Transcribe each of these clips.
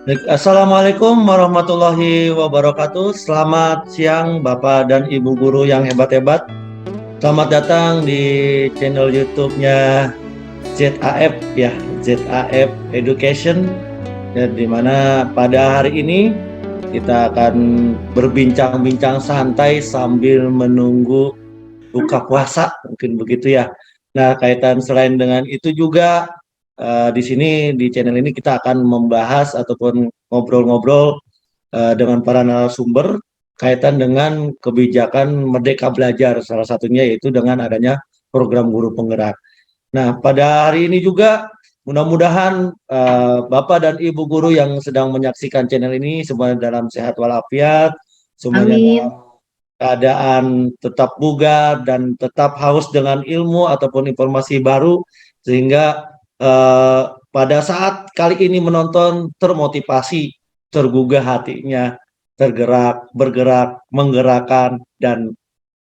Baik, Assalamualaikum warahmatullahi wabarakatuh. Selamat siang Bapak dan Ibu guru yang hebat-hebat. Selamat datang di channel YouTube-nya ZAF ya, ZAF Education. Ya, di mana pada hari ini kita akan berbincang-bincang santai sambil menunggu buka puasa, mungkin begitu ya. Nah, kaitan selain dengan itu juga di sini di channel ini kita akan membahas ataupun ngobrol-ngobrol dengan para narasumber kaitan dengan kebijakan Merdeka Belajar, salah satunya yaitu dengan adanya program guru penggerak. Nah, pada hari ini juga mudah-mudahan Bapak dan Ibu guru yang sedang menyaksikan channel ini semuanya dalam sehat walafiat, semuanya dalam Amin. keadaan tetap bugar dan tetap haus dengan ilmu ataupun informasi baru sehingga pada saat kali ini menonton termotivasi, tergugah hatinya, tergerak, bergerak, menggerakkan dan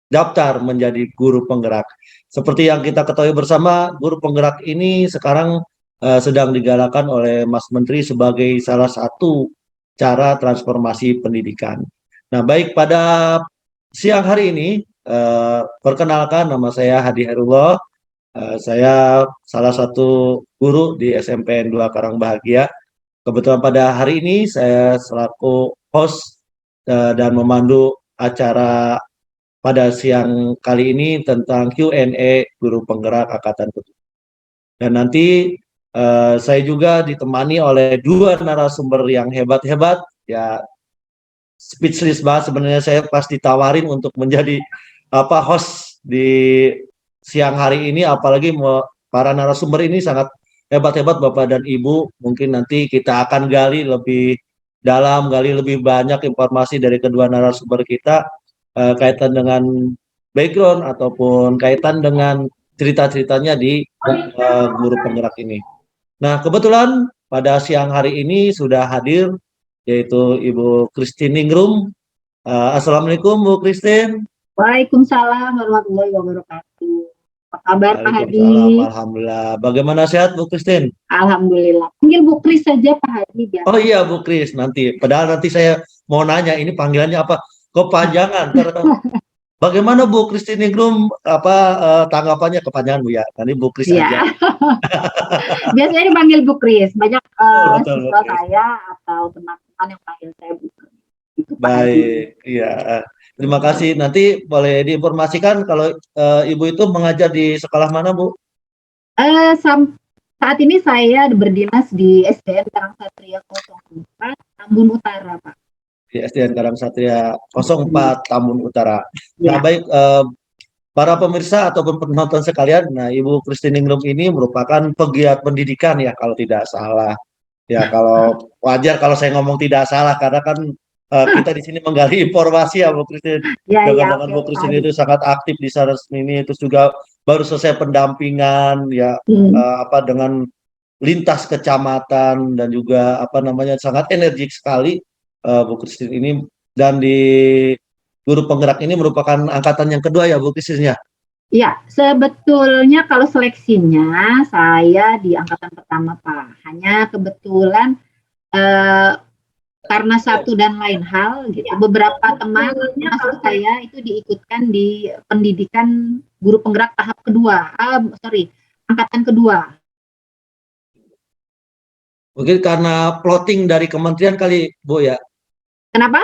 daftar menjadi guru penggerak. Seperti yang kita ketahui bersama, guru penggerak ini sekarang sedang digalakkan oleh Mas Menteri sebagai salah satu cara transformasi pendidikan. Nah, baik pada siang hari ini, perkenalkan nama saya Hadi Herullah. Saya salah satu guru di SMPN 2 Karang Bahagia. Kebetulan pada hari ini saya selaku host dan memandu acara pada siang kali ini tentang Q&A guru penggerak angkatan kedua. Dan nanti saya juga ditemani oleh dua narasumber yang hebat-hebat. Ya, speechless banget sebenarnya saya pas ditawarin untuk menjadi host di siang hari ini, apalagi para narasumber ini sangat hebat-hebat Bapak dan Ibu. Mungkin nanti kita akan gali lebih dalam, gali lebih banyak informasi dari kedua narasumber kita kaitan dengan background ataupun kaitan dengan cerita-ceritanya di guru penggerak ini. Nah, kebetulan pada siang hari ini sudah hadir yaitu Ibu Christine Ningrum. Assalamualaikum Bu Christine. Waalaikumsalam warahmatullahi wabarakatuh. Apa kabar Pak Waalaikumsalam, Hadi? alhamdulillah. Bagaimana sehat Bu Christine? Alhamdulillah. Panggil Bu Kris saja Pak Hadi biar. Oh iya Bu Kris, nanti. Padahal nanti saya mau nanya ini panggilannya apa? Kepanjangan. Bagaimana Bu Christine Ningrum tanggapannya kepanjangan Bu ya? Nanti Bu Kris aja. Ya, biasanya dipanggil Bu Kris. Banyak Betul, betul Bu siswa Kris. saya atau teman-teman yang panggil saya Bu Kris. Itu Pak Hadi. Baik, iya. Terima kasih. Nanti boleh diinformasikan kalau Ibu itu mengajar di sekolah mana Bu? Eh, saat ini saya berdinas di SDN Karangsatria 04 Tambun Utara Pak. Di SDN Karangsatria 04 Tambun Utara. Nah, Ya. baik para pemirsa ataupun penonton sekalian, nah Ibu Christine Ningrum ini merupakan pegiat pendidikan ya kalau tidak salah. Ya kalau wajar kalau saya ngomong tidak salah karena kan kita di sini menggali informasi ya Bu Christine. Ya, ya, Dengan oke Bu Pak Christine Hadi. itu sangat aktif di sana ini, terus juga baru selesai pendampingan ya Hmm. dengan lintas kecamatan dan juga sangat energik sekali Bu Christine ini, dan di guru penggerak ini merupakan angkatan yang kedua ya Bu Christine ya. Ya, sebetulnya kalau seleksinya saya di angkatan pertama Pak. Hanya kebetulan eh, karena satu dan lain hal gitu. Beberapa teman termasuk saya itu diikutkan di pendidikan guru penggerak tahap kedua. Angkatan kedua. Mungkin karena plotting dari kementerian kali Bu ya. Kenapa?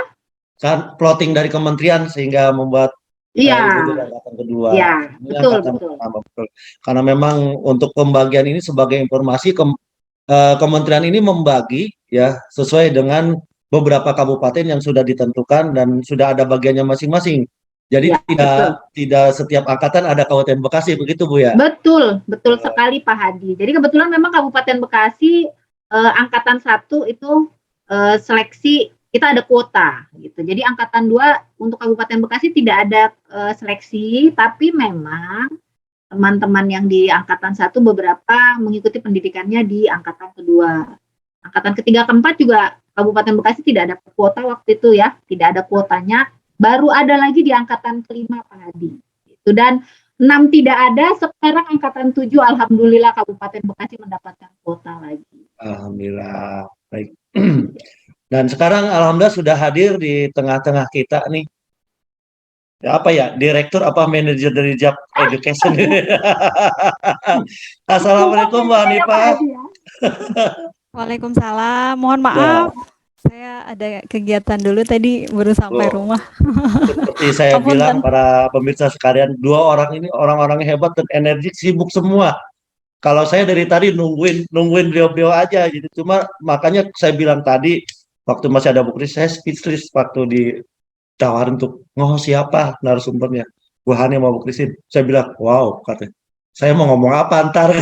Kan plotting dari kementerian sehingga membuat Iya, Ibu itu angkatan kedua. iya, Ini betul, angkatan betul. pertama betul. Karena memang untuk pembagian ini sebagai informasi kementerian ini membagi ya sesuai dengan beberapa kabupaten yang sudah ditentukan dan sudah ada bagiannya masing-masing. Jadi Iya, betul. tidak setiap angkatan ada Kabupaten Bekasi begitu Bu ya. Betul, betul sekali Pak Hadi. Jadi kebetulan memang Kabupaten Bekasi angkatan 1 itu seleksi kita ada kuota gitu. Jadi angkatan 2 untuk Kabupaten Bekasi tidak ada seleksi, tapi memang teman-teman yang di angkatan 1 beberapa mengikuti pendidikannya di angkatan kedua. Angkatan ketiga keempat juga Kabupaten Bekasi tidak ada kuota waktu itu ya, tidak ada kuotanya. Baru ada lagi di angkatan kelima Pak Hadi. Gitu. Dan 6 tidak ada, sekarang angkatan 7 alhamdulillah Kabupaten Bekasi mendapatkan kuota lagi. Alhamdulillah. Baik. Dan sekarang alhamdulillah sudah hadir di tengah-tengah kita nih. Ya, apa ya? Direktur apa manajer dari Jab Education. Assalamualaikum Mbak Ya Pak Hanifah. Hadi ya. Waalaikumsalam. Mohon maaf, Ya, saya ada kegiatan dulu tadi baru sampai Bu, rumah. seperti saya bilang Apunten. para pemirsa sekalian, dua orang ini orang-orang hebat dan energik, sibuk semua. Kalau saya dari tadi nungguin nungguin beliau-beliau aja gitu. Cuma makanya saya bilang tadi waktu masih ada Bu Kris, saya speechless waktu ditawarin untuk siapa narasumbernya. Bu Hani mau Bu Krisin. Saya bilang, wow, katanya. Saya mau ngomong apa ntar?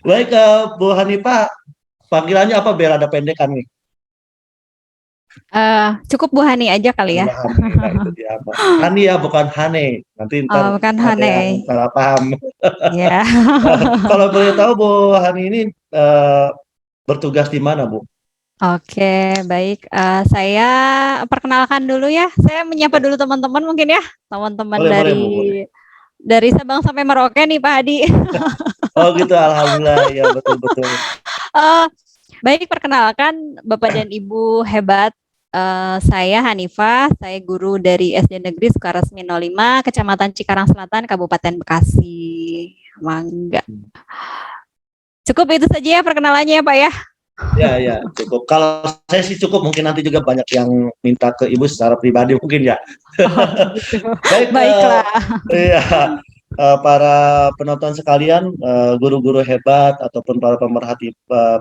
Baik, Bu Hanifah, panggilannya apa biar ada pendekan nih? Cukup Bu Hani aja kali ya. Mbak Hani, nah itu dia. Mbak Hani ya, bukan Hane. Nanti ntar Bukan ada yang Hane. salah paham. Ya. Kalau boleh tahu Bu Hani ini bertugas di mana, Bu? Oke, baik. Saya perkenalkan dulu ya. Saya menyapa dulu teman-teman mungkin ya. Teman-teman Boleh, boleh, Bu, boleh. dari Sabang sampai Merauke nih Pak Hadi. Oh gitu, alhamdulillah. Ya, betul-betul. Baik, perkenalkan Bapak dan Ibu hebat. Saya Hanifah, saya guru dari SD Negeri Sukaresmi 05, Kecamatan Cikarang Selatan, Kabupaten Bekasi. Mangga. Cukup itu saja ya perkenalannya ya Pak ya. Ya, cukup. Kalau saya sih cukup, mungkin nanti juga banyak yang minta ke Ibu secara pribadi mungkin ya. Gitu. Baik, Baiklah. ya, para penonton sekalian, guru-guru hebat ataupun para pemerhati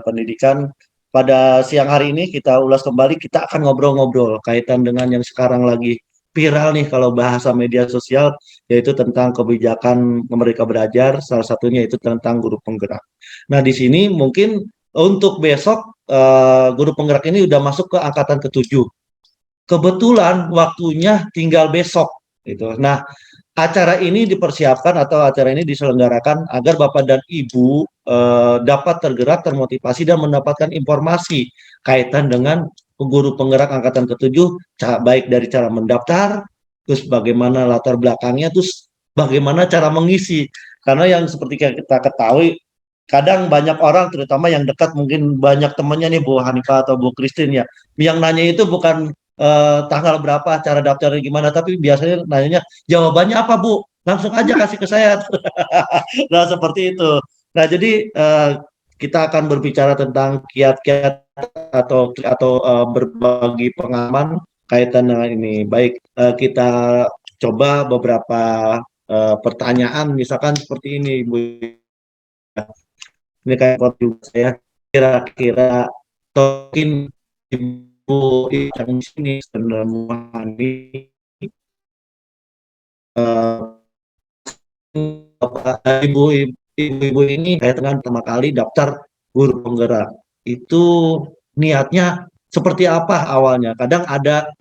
pendidikan, pada siang hari ini kita ulas kembali, kita akan ngobrol-ngobrol kaitan dengan yang sekarang lagi viral nih kalau bahasa media sosial, yaitu tentang kebijakan Merdeka Belajar, salah satunya itu tentang guru penggerak. Nah, di sini mungkin untuk besok guru penggerak ini udah masuk ke angkatan ke-7. Kebetulan waktunya tinggal besok gitu. Nah, acara ini dipersiapkan atau acara ini diselenggarakan agar Bapak dan Ibu dapat tergerak, termotivasi dan mendapatkan informasi kaitan dengan guru penggerak angkatan ke-7, baik dari cara mendaftar, terus bagaimana latar belakangnya, terus bagaimana cara mengisi. Karena yang seperti kita ketahui, kadang banyak orang, terutama yang dekat, mungkin banyak temannya nih Bu Hanifah atau Bu Christine ya, yang nanya itu bukan tanggal berapa, cara daftarnya gimana, tapi biasanya nanyanya jawabannya apa Bu? Langsung aja kasih ke saya. Nah seperti itu. Nah jadi kita akan berbicara tentang kiat-kiat atau berbagi pengalaman kaitan dengan ini. Baik, kita coba beberapa pertanyaan, misalkan seperti ini Bu. Ini kayak juga saya kira-kira tokin Ibu yang di sini sebenarnya ibu-ibu ini saya dengan pertama kali daftar guru penggerak itu niatnya seperti apa awalnya? Kadang ada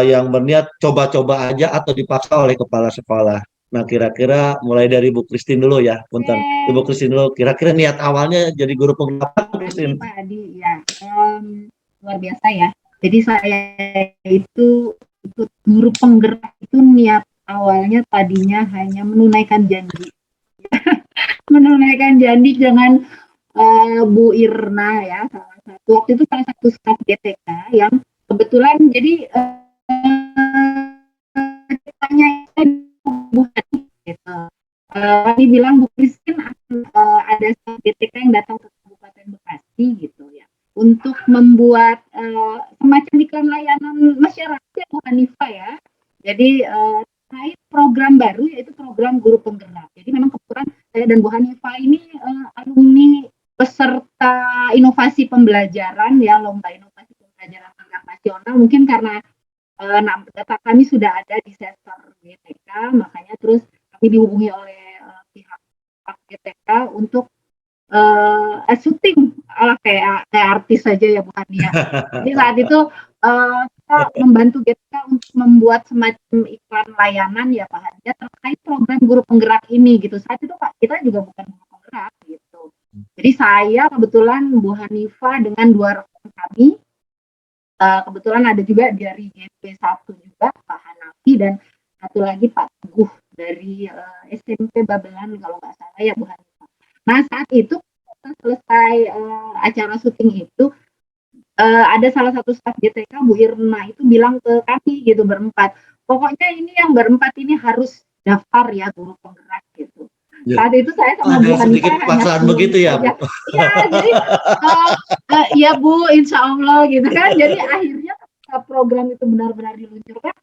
yang berniat coba-coba aja atau dipaksa oleh kepala sekolah. Nah, kira-kira mulai dari Bu Christine dulu ya, punten. Ibu Christine dulu, kira-kira niat awalnya jadi guru penggerak Bu Christine? Pak Adi ya, luar biasa ya. Jadi saya itu ikut guru penggerak itu niat awalnya tadinya hanya menunaikan janji. Menunaikan janji dengan Bu Irna ya, salah satu waktu itu salah satu staf GTK yang kebetulan jadi ceritanya Bu Hati gitu. Kami bilang Bu Christine ada staf GTK yang datang ke Kabupaten Bekasi gitu ya untuk membuat semacam iklan layanan masyarakat Bu Hanifah ya. Jadi terkait program baru yaitu program guru penggerak. Jadi memang kebetulan saya dan Bu Hanifah ini alumni peserta inovasi pembelajaran ya, lomba inovasi pembelajaran tingkat nasional. Mungkin karena data kami sudah ada di sektor GTK, makanya terus kami dihubungi oleh pihak GTK untuk syuting ala kayak artis saja ya bukan ya. Jadi saat itu kita membantu GTK untuk membuat semacam iklan layanan ya Pak Hanja terkait program guru penggerak ini gitu. Saat itu Pak kita juga bukan guru penggerak gitu. Jadi saya kebetulan Bu Hanifah dengan dua rekan kami, kebetulan ada juga dari GP1 juga Pak Hanafi dan satu lagi Pak Teguh dari SMP Babelan kalau nggak salah ya Bu Hanifah. Nah saat itu kita selesai acara syuting itu ada salah satu staf GTK, Bu Irna itu bilang ke kami gitu berempat, pokoknya ini yang berempat ini harus daftar ya guru penggerak gitu. Ya. Saat itu saya sama Bu Ada sedikit Hanifah hanya paksaan senyum begitu ya, saja. Bu? Iya, jadi ya Bu, insya Allah gitu kan. Jadi akhirnya ketika program itu benar-benar diluncurkan,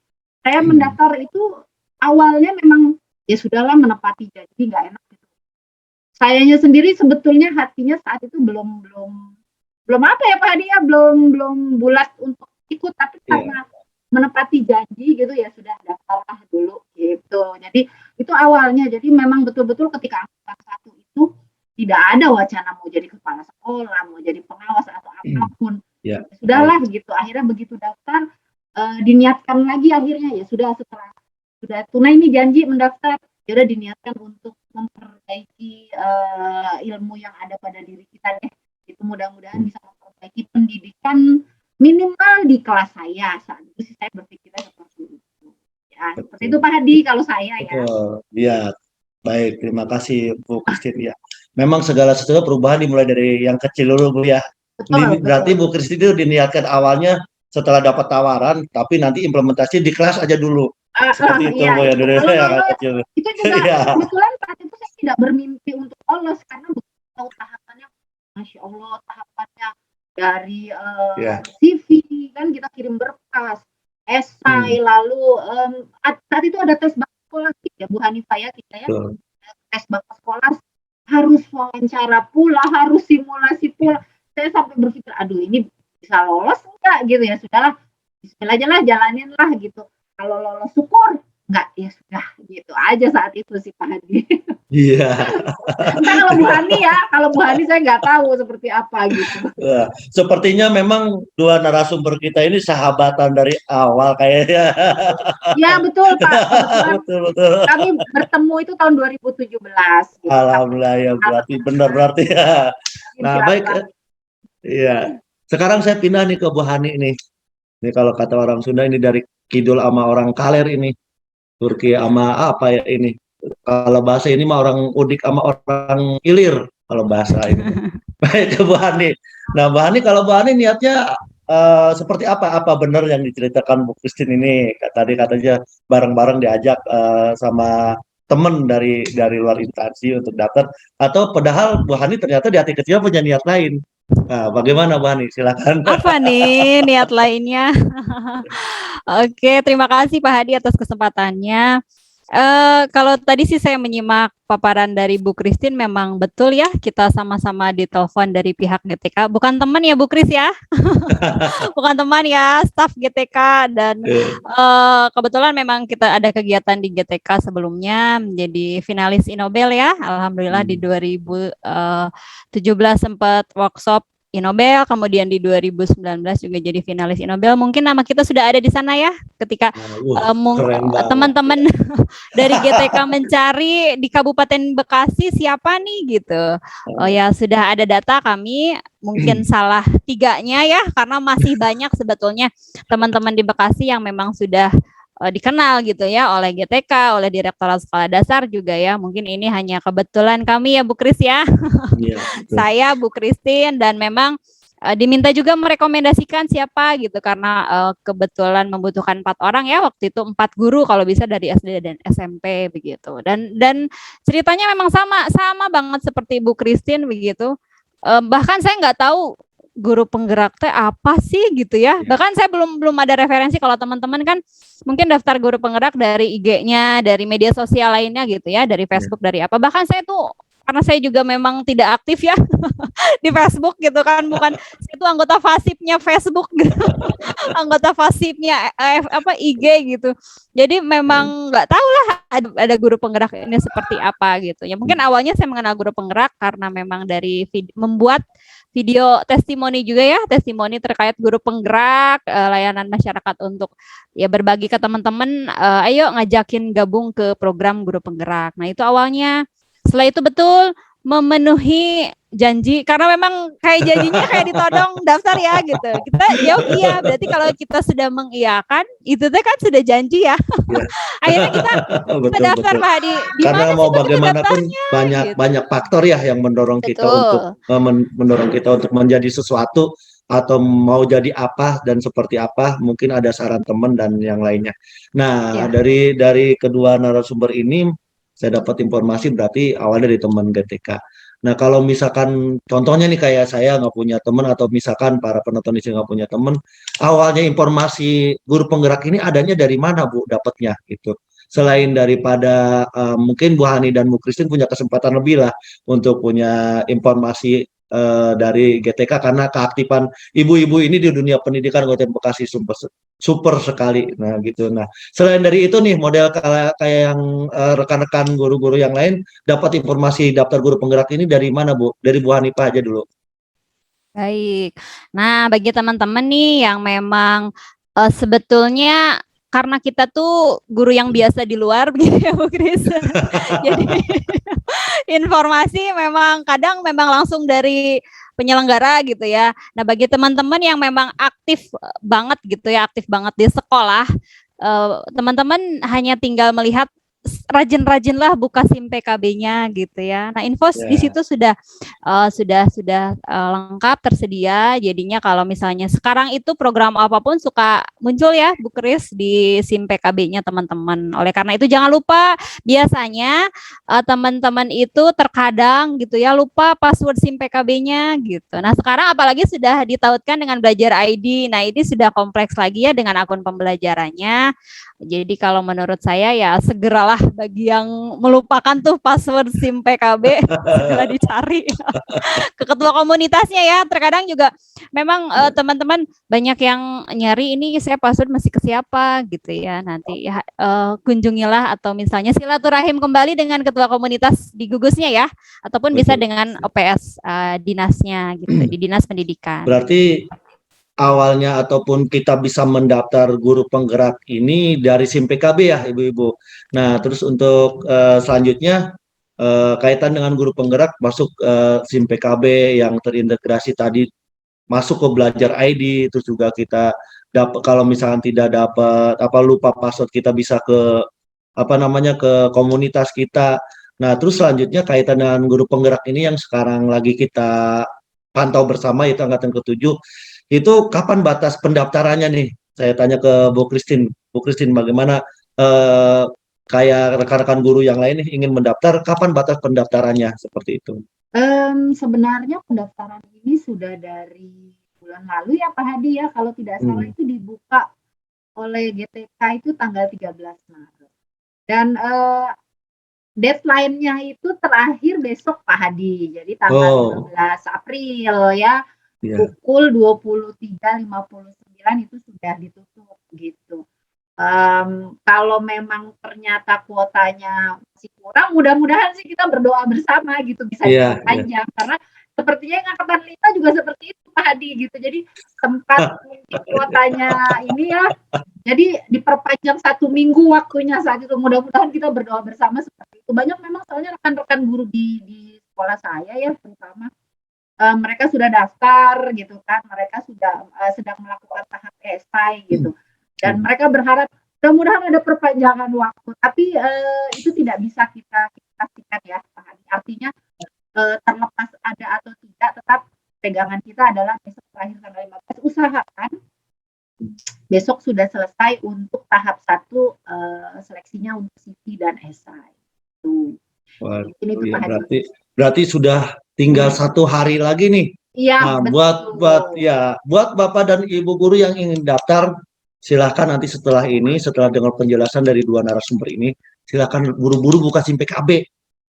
saya mendaftar itu awalnya memang ya sudahlah menepati janji, nggak enak gitu. Sayanya sendiri sebetulnya hatinya saat itu belum apa ya Pak Hadi ya, belum bulat untuk ikut, tapi karena menepati janji gitu ya sudah daftarlah dulu gitu. Jadi itu awalnya. Jadi memang betul-betul ketika angkatan 1 itu tidak ada wacana mau jadi kepala sekolah, mau jadi pengawas atau apapun. Ya sudahlah gitu. Akhirnya begitu daftar diniatkan lagi akhirnya ya sudah, setelah sudah tunai nih janji mendaftar, ya udah diniatkan untuk memperbaiki ilmu yang ada pada diri kita deh. Itu mudah-mudahan bisa memperbaiki pendidikan minimal di kelas saya. Saat itu sih saya berpikirnya seperti itu. Ya, seperti itu Pak Hadi kalau saya ya. Ya, baik. Terima kasih Bu Christine ya. Memang segala sesuatu perubahan dimulai dari yang kecil dulu Bu ya. Berarti Bu Christine itu diniatkan awalnya setelah dapat tawaran, tapi nanti implementasi di kelas aja dulu. Seperti itu Bu ya, dari yang kecil. Itu juga kebetulan saat itu saya tidak bermimpi untuk lolos karena tahu tahapannya, Masya Allah tahapannya dari CV kan kita kirim berkas, esai, lalu saat itu ada tes bakat sekolah ya Bu Hanifah ya, kita ya tes bakat sekolah, harus wawancara pula, harus simulasi pula. Saya sampai berpikir, aduh ini bisa lolos enggak gitu ya, sudahlah bismillah aja lah, jalanin lah gitu. Kalau lolos syukur, enggak ya sudah gitu aja saat itu sih Pak Hadi. Iya. Entah kalau Bu Hani ya, kalau Bu Hani saya nggak tahu seperti apa gitu. Sepertinya memang dua narasumber kita ini sahabatan dari awal kayaknya. Ya betul Pak. Betul. Kami bertemu itu tahun 2017. Gitu. Alhamdulillah ya, berarti ya. Nah baik, iya. Sekarang saya pindah nih ke Bu Hani nih. Ini kalau kata orang Sunda ini dari kidul sama orang Kaler ini, Turki sama apa ya ini? Kalau bahasa ini mah orang Udik sama orang Ilir kalau bahasa ini. Baik ke Bu Hani. Nah Bu Hani, kalau Bu Hani niatnya seperti apa? Apa benar yang diceritakan Bu Christine ini? Tadi katanya bareng-bareng diajak sama teman dari luar instansi untuk daftar, atau padahal Bu Hani ternyata di hati kecil punya niat lain. Nah, bagaimana Bu Hani? Silakan. Apa nih niat lainnya? Oke, terima kasih Pak Hadi atas kesempatannya. Kalau tadi sih saya menyimak paparan dari Bu Christine, memang betul ya, kita sama-sama ditelepon dari pihak GTK, bukan teman ya Bu Kris ya, bukan teman ya, staf GTK, dan kebetulan memang kita ada kegiatan di GTK sebelumnya menjadi finalis Inobel ya, alhamdulillah di 2017 sempat workshop Inobel, kemudian di 2019 juga jadi finalis Inobel. Mungkin nama kita sudah ada di sana ya, ketika teman-teman dari GTK mencari di Kabupaten Bekasi siapa nih gitu. Oh ya, sudah ada data kami, mungkin salah 3-nya ya, karena masih banyak sebetulnya teman-teman di Bekasi yang memang sudah dikenal gitu ya oleh GTK, oleh Direktorat Sekolah Dasar juga ya. Mungkin ini hanya kebetulan kami ya Bu Kris ya. Ya saya Bu Christine, dan memang diminta juga merekomendasikan siapa gitu, karena kebetulan membutuhkan 4 orang ya, waktu itu 4 guru kalau bisa dari SD dan SMP begitu. Dan ceritanya memang sama banget seperti Bu Christine begitu. Bahkan saya nggak tahu guru penggerak teh apa sih gitu ya. Bahkan saya belum ada referensi. Kalau teman-teman kan mungkin daftar guru penggerak dari IG-nya, dari media sosial lainnya gitu ya, dari Facebook, dari apa. Bahkan saya tuh, karena saya juga memang tidak aktif ya di Facebook gitu kan, bukan, saya itu anggota fasibnya Facebook gitu. Anggota fasibnya IG gitu. Jadi memang nggak tahu lah ada guru penggerak ini seperti apa gitu. Ya mungkin awalnya saya mengenal guru penggerak karena memang dari membuat video testimoni juga ya, testimoni terkait guru penggerak, layanan masyarakat untuk ya berbagi ke teman-teman, ayo ngajakin gabung ke program guru penggerak. Nah itu awalnya. Setelah itu betul memenuhi janji, karena memang kayak janjinya kayak ditodong daftar ya gitu. Kita jawab iya, berarti kalau kita sudah mengiyakan, itu teh kan sudah janji ya. Akhirnya kita daftar Pak Hadi. Karena mau bagaimanapun banyak faktor ya yang mendorong kita untuk menjadi sesuatu. atau mau jadi apa dan seperti apa, mungkin ada saran teman dan yang lainnya. Nah, Ya. dari kedua narasumber ini saya dapat informasi berarti awalnya dari teman GTK. Nah, kalau misalkan contohnya nih kayak saya nggak punya teman atau misalkan para penonton di sini nggak punya teman, awalnya informasi guru penggerak ini adanya dari mana Bu dapatnya gitu? Selain daripada mungkin Bu Hani dan Bu Christine punya kesempatan lebih lah untuk punya informasi dari GTK karena keaktifan ibu-ibu ini di dunia pendidikan Kabupaten Bekasi super super sekali. Nah, gitu. Nah, selain dari itu nih model kayak yang rekan-rekan guru-guru yang lain dapat informasi daftar guru penggerak ini dari mana, Bu? Dari Bu Hanifah aja dulu. Baik. Nah, bagi teman-teman nih yang memang sebetulnya karena kita tuh guru yang biasa di luar begitu ya Bu Kris. Jadi informasi memang kadang memang langsung dari penyelenggara gitu ya. Nah, bagi teman-teman yang memang aktif banget gitu ya, aktif banget di sekolah, teman-teman hanya tinggal melihat rajin-rajinlah buka SIM PKB-nya gitu ya. Nah, info di situ sudah lengkap tersedia. Jadinya kalau misalnya sekarang itu program apapun suka muncul ya Bu Kris di SIM PKB-nya teman-teman. Oleh karena itu jangan lupa biasanya teman-teman itu terkadang gitu ya lupa password SIM PKB-nya gitu. Nah, sekarang apalagi sudah ditautkan dengan Belajar ID. Nah, ini sudah kompleks lagi ya dengan akun pembelajarannya. Jadi kalau menurut saya ya segeralah bagi yang melupakan tuh password SIM PKB segera dicari ke ketua komunitasnya ya. Terkadang juga memang teman-teman banyak yang nyari ini saya password masih ke siapa gitu ya. Nanti ya kunjungilah atau misalnya silaturahim kembali dengan ketua komunitas di gugusnya ya, ataupun bisa dengan OPS dinasnya gitu di Dinas Pendidikan. Berarti awalnya ataupun kita bisa mendaftar guru penggerak ini dari SIM PKB ya Ibu-ibu. Nah, terus untuk selanjutnya kaitan dengan guru penggerak masuk SIM PKB yang terintegrasi tadi masuk ke Belajar ID, terus juga kita dapat kalau misalkan tidak dapat lupa password kita bisa ke ke komunitas kita. Nah, terus selanjutnya kaitan dengan guru penggerak ini yang sekarang lagi kita pantau bersama itu angkatan ke-7. Itu kapan batas pendaftarannya nih? Saya tanya ke Bu Christine. Bu Christine bagaimana kayak rekan-rekan guru yang lain nih ingin mendaftar, kapan batas pendaftarannya seperti itu? Sebenarnya pendaftaran ini sudah dari bulan lalu ya Pak Hadi ya, kalau tidak salah itu dibuka oleh GTK itu tanggal 13 Maret. Dan deadline-nya itu terakhir besok Pak Hadi, jadi tanggal 15 April ya, pukul 23.59 itu sudah ditutup gitu. Kalau memang ternyata kuotanya masih kurang, mudah-mudahan sih kita berdoa bersama gitu bisa diperpanjang karena sepertinya yang angkatan 5 juga seperti itu Pak Hadi gitu. Jadi tempat kuotanya ini ya, jadi diperpanjang 1 minggu waktunya saat itu. Mudah-mudahan kita berdoa bersama seperti itu. Banyak memang soalnya rekan-rekan guru di sekolah saya ya terutama mereka sudah daftar gitu kan, mereka sudah sedang melakukan tahap esai gitu. Dan mereka berharap mudah-mudahan ada perpanjangan waktu, tapi itu tidak bisa kita pastikan ya Pak Hadi. Artinya terlepas ada atau tidak, tetap pegangan kita adalah besok terakhir tanggal 15 usahakan besok sudah selesai untuk tahap 1 seleksinya untuk CV dan esai. Wah, ya, berarti sudah tinggal 1 hari lagi nih. Iya, nah, buat Bapak dan Ibu guru yang ingin daftar, silahkan nanti setelah dengar penjelasan dari 2 narasumber ini, silahkan buru-buru buka SIM PKB.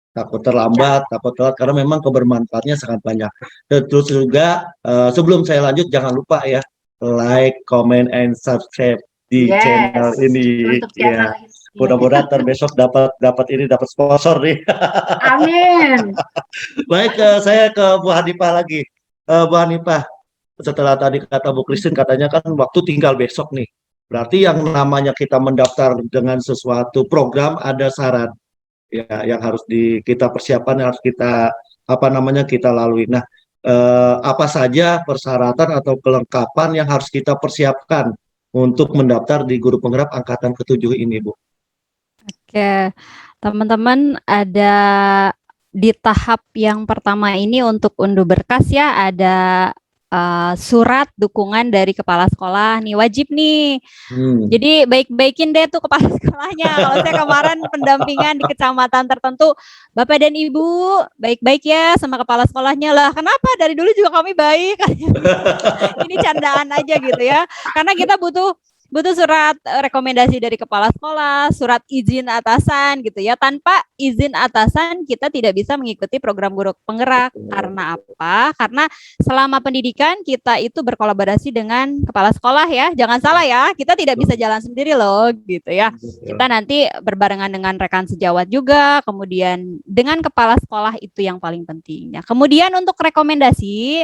Takut terlambat, takut telat, karena memang kebermanfaatnya sangat banyak. Dan terus juga sebelum saya lanjut, jangan lupa ya, like, comment, and subscribe di channel ini. Ya, mudah-mudahan besok dapat sponsor nih. Amin. Baik, saya ke Bu Hanifah lagi. Bu Hanifah, setelah tadi kata Bu Christine katanya kan waktu tinggal besok nih. Berarti yang namanya kita mendaftar dengan sesuatu program ada syarat ya yang harus kita persiapkan, yang harus kita kita lalui. Nah, apa saja persyaratan atau kelengkapan yang harus kita persiapkan untuk mendaftar di guru penggerak angkatan ke-7 ini, Bu? Oke, teman-teman, ada di tahap yang pertama ini untuk unduh berkas ya, ada surat dukungan dari kepala sekolah nih, wajib nih. Hmm. Jadi baik-baikin deh tuh kepala sekolahnya. Kalau saya kemarin pendampingan di kecamatan tertentu, Bapak dan Ibu baik-baik ya sama kepala sekolahnya lah. Kenapa? Dari dulu juga kami baik. Ini candaan aja gitu ya. Karena kita butuh surat rekomendasi dari kepala sekolah, surat izin atasan gitu ya. Tanpa izin atasan kita tidak bisa mengikuti program guru penggerak. Karena apa? Karena selama pendidikan kita itu berkolaborasi dengan kepala sekolah ya. Jangan salah ya, kita tidak bisa jalan sendiri loh gitu ya. Kita nanti berbarengan dengan rekan sejawat juga, kemudian dengan kepala sekolah itu yang paling penting. Nah, kemudian untuk rekomendasi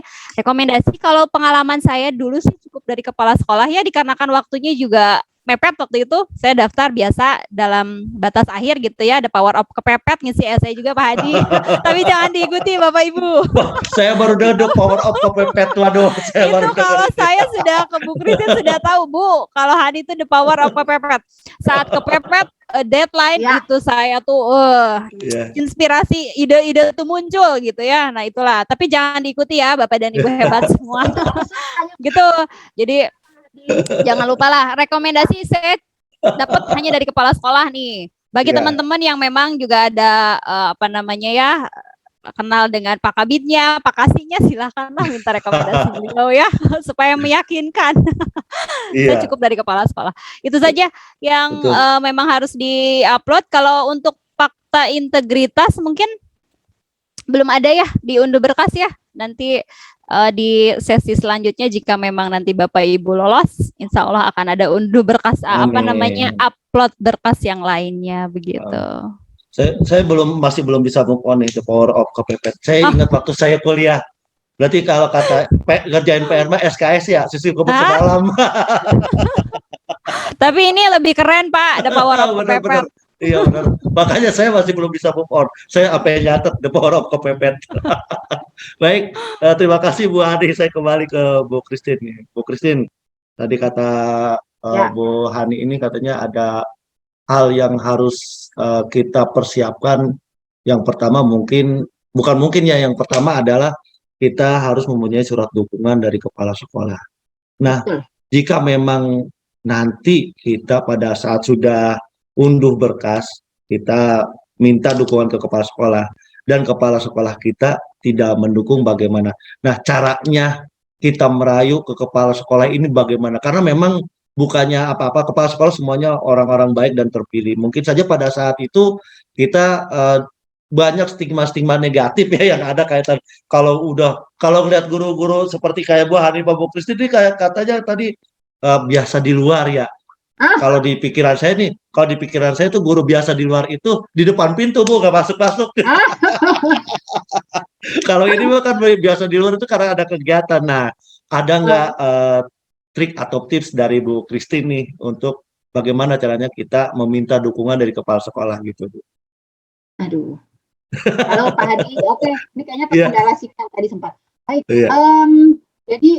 kalau pengalaman saya dulu sih cukup dari kepala sekolah ya, dikarenakan waktunya juga mepet waktu itu. Saya daftar biasa dalam batas akhir gitu ya, ada power up kepepet ngisi essay juga Pak Haji. Tapi jangan diikuti Bapak Ibu. Wah, saya baru dengar power up kepepet. Waduh, saya baru Itu kalau saya sudah ke Bu Christine sudah tahu Bu, kalau Hani itu the power of kepepet. Saat kepepet deadline itu saya tuh inspirasi ide-ide itu muncul gitu ya. Nah itulah, tapi jangan diikuti ya Bapak dan Ibu hebat semua. Gitu. Jadi jangan lupa lah, rekomendasi saya dapat hanya dari kepala sekolah nih. Bagi teman-teman yang memang juga ada kenal dengan Pak Kabidnya, Pak Kasihnya, silakanlah minta rekomendasi beliau ya, supaya meyakinkan. Saya cukup dari kepala sekolah. Itu saja yang memang harus di-upload. Kalau untuk fakta integritas mungkin belum ada ya di unduh berkas ya. Nanti di sesi selanjutnya jika memang nanti Bapak Ibu lolos, insya Allah akan ada unduh berkas upload berkas yang lainnya begitu. Saya masih belum bisa move on itu power of kepepet. Saya ingat waktu saya kuliah. Berarti kalau kata ngerjain PR mah SKS ya, sisi kebut semalam. Tapi ini lebih keren Pak, ada power of kepepet. Iya benar. Makanya saya masih belum bisa move on. Saya apa yang nyatet the power of kepepet. Baik, terima kasih Bu Hani. Saya kembali ke Bu Christine nih. Bu Christine, tadi kata Bu Hani ini katanya ada hal yang harus kita persiapkan. Yang pertama yang pertama adalah kita harus mempunyai surat dukungan dari kepala sekolah. Nah, jika memang nanti kita pada saat sudah unduh berkas, kita minta dukungan ke kepala sekolah dan kepala sekolah kita tidak mendukung, bagaimana? Nah, caranya kita merayu ke kepala sekolah ini bagaimana? Karena memang bukannya apa-apa, kepala sekolah semuanya orang-orang baik dan terpilih. Mungkin saja pada saat itu kita banyak stigma-stigma negatif ya yang ada kaitan kalau ngeliat guru-guru seperti kayak Bu Hani, Bu Christine ini kayak katanya tadi biasa di luar ya. Kalau di pikiran saya tuh guru biasa di luar itu di depan pintu Bu, nggak masuk-masuk. Kalau ini kan biasa di luar itu karena ada kegiatan. Nah, ada nggak trik atau tips dari Bu Christine nih untuk bagaimana caranya kita meminta dukungan dari kepala sekolah gitu Bu? Aduh. Halo Pak Hadi, oke. Ini kayaknya terkendala sinyal tadi sempat. Baik. Jadi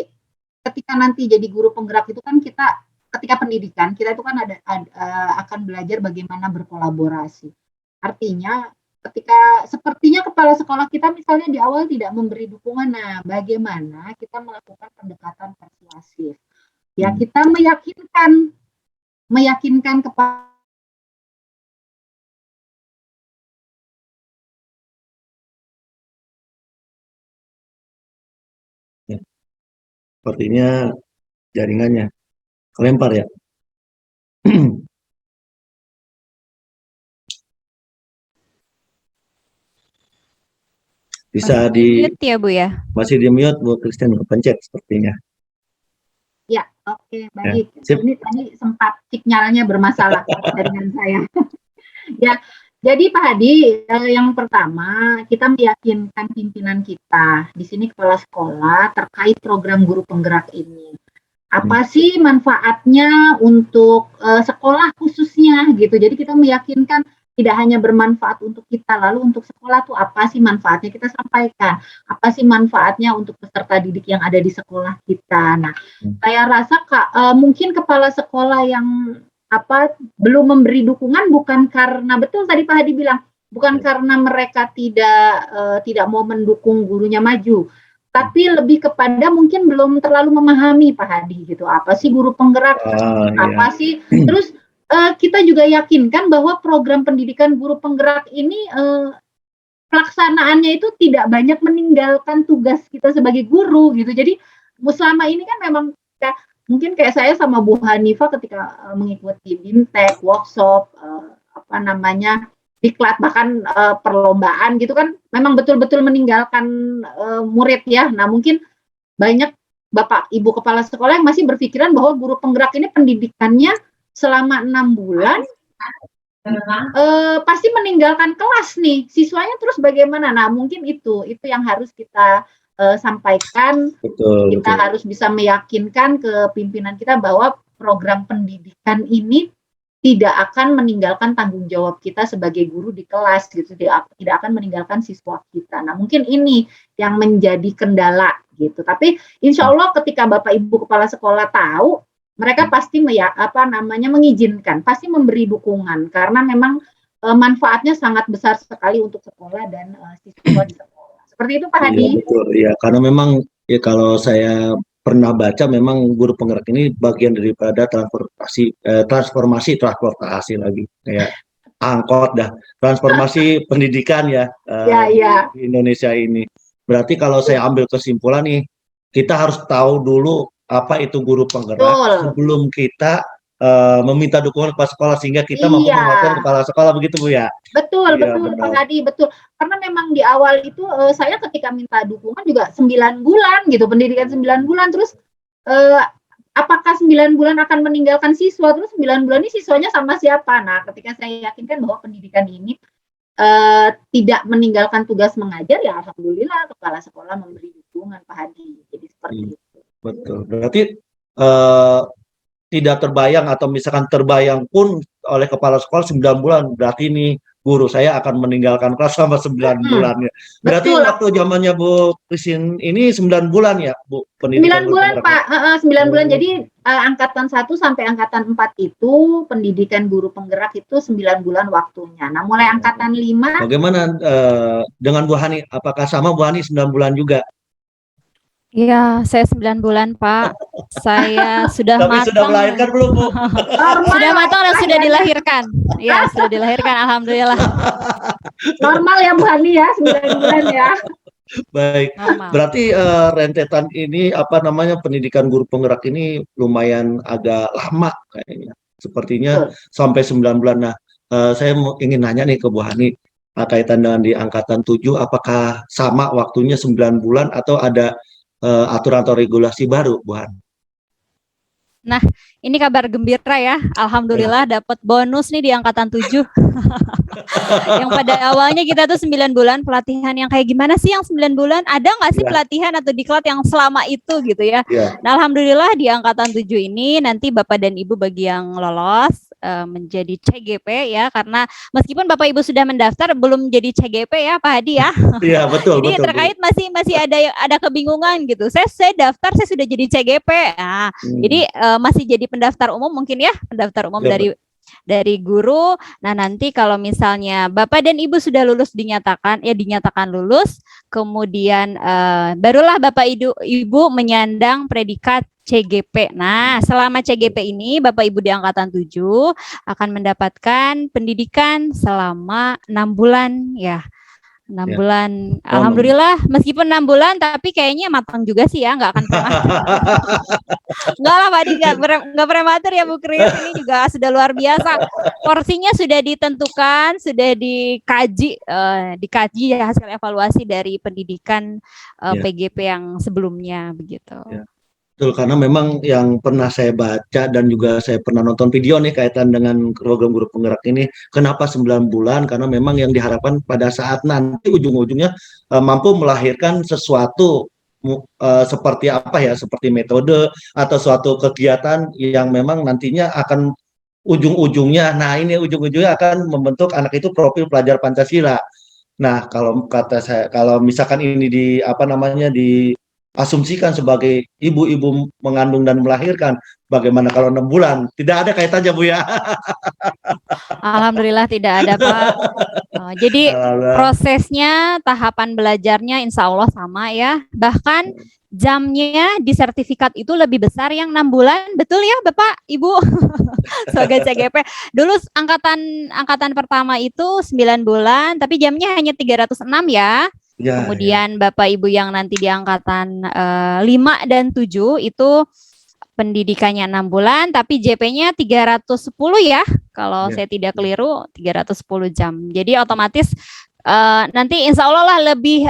ketika nanti jadi guru penggerak itu kan kita ketika pendidikan kita itu kan akan belajar bagaimana berkolaborasi. Artinya sepertinya kepala sekolah kita misalnya di awal tidak memberi dukungan, nah bagaimana kita melakukan pendekatan persuasif? Ya kita meyakinkan kepala sepertinya jaringannya kelempar ya. Bisa di mute ya Bu ya? Masih di mute Bu Christine, pencet sepertinya. Ya, oke, baik. Ini tadi sempat sinyalnya bermasalah dengan saya. Ya, jadi Pak Hadi, yang pertama kita meyakinkan pimpinan kita di sini kepala sekolah terkait program guru penggerak ini. Apa sih manfaatnya untuk sekolah khususnya gitu. Jadi kita meyakinkan tidak hanya bermanfaat untuk kita, lalu untuk sekolah tuh apa sih manfaatnya, kita sampaikan. Apa sih manfaatnya untuk peserta didik yang ada di sekolah kita. Nah, saya rasa mungkin kepala sekolah yang belum memberi dukungan bukan karena, betul tadi Pak Hadi bilang, bukan karena mereka tidak mau mendukung gurunya maju, tapi lebih kepada mungkin belum terlalu memahami Pak Hadi gitu. Apa sih guru penggerak? Apa sih? Terus kita juga yakinkan bahwa program pendidikan guru penggerak ini pelaksanaannya itu tidak banyak meninggalkan tugas kita sebagai guru gitu. Jadi selama ini kan memang mungkin kayak saya sama Bu Hanifah ketika mengikuti BIMTEK, workshop, diklat, bahkan perlombaan gitu kan, memang betul-betul meninggalkan murid ya. Nah mungkin banyak Bapak Ibu Kepala Sekolah yang masih berpikiran bahwa guru penggerak ini pendidikannya selama 6 bulan pasti meninggalkan kelas nih, siswanya terus bagaimana? Nah mungkin itu yang harus kita sampaikan. Kita harus bisa meyakinkan ke pimpinan kita bahwa program pendidikan ini tidak akan meninggalkan tanggung jawab kita sebagai guru di kelas gitu, tidak akan meninggalkan siswa kita. Nah mungkin ini yang menjadi kendala gitu. Tapi insya Allah ketika Bapak Ibu Kepala Sekolah tahu, mereka pasti mengizinkan, pasti memberi dukungan karena memang manfaatnya sangat besar sekali untuk sekolah dan siswa di sekolah. Seperti itu Pak Hadi. Iya, betul. Ya, karena memang ya kalau saya pernah baca memang guru penggerak ini bagian daripada transformasi transportasi lagi kayak angkot transformasi pendidikan ya, di Indonesia ini. Berarti kalau saya ambil kesimpulan nih, kita harus tahu dulu apa itu guru penggerak sebelum kita meminta dukungan kepala sekolah sehingga kita mampu menguatkan kepala sekolah, begitu Bu ya? Betul Pak Hadi, betul. Karena memang di awal itu saya ketika minta dukungan juga 9 bulan gitu, pendidikan 9 bulan, terus apakah 9 bulan akan meninggalkan siswa, terus 9 bulan ini siswanya sama siapa? Nah ketika saya yakinkan bahwa pendidikan ini tidak meninggalkan tugas mengajar, ya alhamdulillah kepala sekolah memberi dukungan Pak Hadi. Jadi seperti itu. Betul. Berarti tidak terbayang atau misalkan terbayang pun oleh kepala sekolah 9 bulan, berarti ini guru saya akan meninggalkan kelas selama 9 bulan ya. Berarti betul. Waktu zamannya Bu Christine ini 9 bulan ya Bu? 9 bulan Pak, 9 bulan. Jadi angkatan 1 sampai angkatan 4 itu pendidikan guru penggerak itu 9 bulan waktunya. Nah mulai angkatan 5. Bagaimana dengan Bu Hani? Apakah sama Bu Hani 9 bulan juga? Iya, saya 9 bulan Pak. Saya sudah Tapi matang. Sudah melahirkan belum Bu? Sudah matang dan sudah dilahirkan. Iya, sudah dilahirkan, alhamdulillah. Normal ya Bu Hani ya, 9 bulan ya. Baik, normal. Berarti rentetan ini pendidikan guru penggerak ini lumayan agak lama kayaknya. Sepertinya sampai 9 bulan. Nah, saya ingin nanya nih ke Bu Hani, kaitan dengan di angkatan 7, apakah sama waktunya 9 bulan atau ada aturan atau regulasi baru, Bu Hani? Nah, ini kabar gembira ya. Alhamdulillah dapat bonus nih di angkatan 7. Yang pada awalnya kita tuh 9 bulan pelatihan yang kayak gimana sih yang 9 bulan? Ada nggak sih pelatihan atau diklat yang selama itu gitu ya? Nah, alhamdulillah di angkatan 7 ini nanti Bapak dan Ibu bagi yang lolos menjadi CGP ya, karena meskipun Bapak Ibu sudah mendaftar belum jadi CGP ya Pak Hadi ya. Iya, betul. Jadi betul, terkait masih ada kebingungan gitu. Saya daftar, saya sudah jadi CGP. Nah, jadi masih jadi pendaftar umum mungkin ya, pendaftar umum dari guru. Nah, nanti kalau misalnya Bapak dan Ibu sudah lulus dinyatakan lulus, kemudian barulah Bapak Ibu menyandang predikat CGP. Nah, selama CGP ini Bapak Ibu di angkatan 7 akan mendapatkan pendidikan selama 6 bulan ya. 6 bulan. Alhamdulillah meskipun 6 bulan tapi kayaknya matang juga sih ya, nggak akan prematur. Enggak lah Pak Adi, nggak prematur ya Bu Kris, ini juga sudah luar biasa. Porsinya sudah ditentukan, sudah dikaji ya, hasil evaluasi dari pendidikan PGP yang sebelumnya begitu. Betul, karena memang yang pernah saya baca dan juga saya pernah nonton video nih kaitan dengan program guru penggerak ini, kenapa 9 bulan? Karena memang yang diharapkan pada saat nanti ujung-ujungnya mampu melahirkan sesuatu seperti seperti metode atau suatu kegiatan yang memang nantinya akan ujung-ujungnya akan membentuk anak itu profil pelajar Pancasila. Nah, kalau kata saya, kalau misalkan ini asumsikan sebagai ibu-ibu mengandung dan melahirkan, bagaimana kalau 6 bulan? Tidak ada kaitannya, Bu ya. Alhamdulillah tidak ada, Pak. Jadi prosesnya, tahapan belajarnya insya Allah sama ya. Bahkan jamnya di sertifikat itu lebih besar yang 6 bulan. Betul ya Bapak, Ibu? Sebagai CGP. Dulu angkatan pertama itu 9 bulan, tapi jamnya hanya 306 ya. Kemudian Bapak Ibu yang nanti di angkatan 5 dan 7 itu pendidikannya 6 bulan, tapi JP-nya 310 ya. Kalau saya tidak keliru, 310 jam. Jadi otomatis nanti insya Allah lah lebih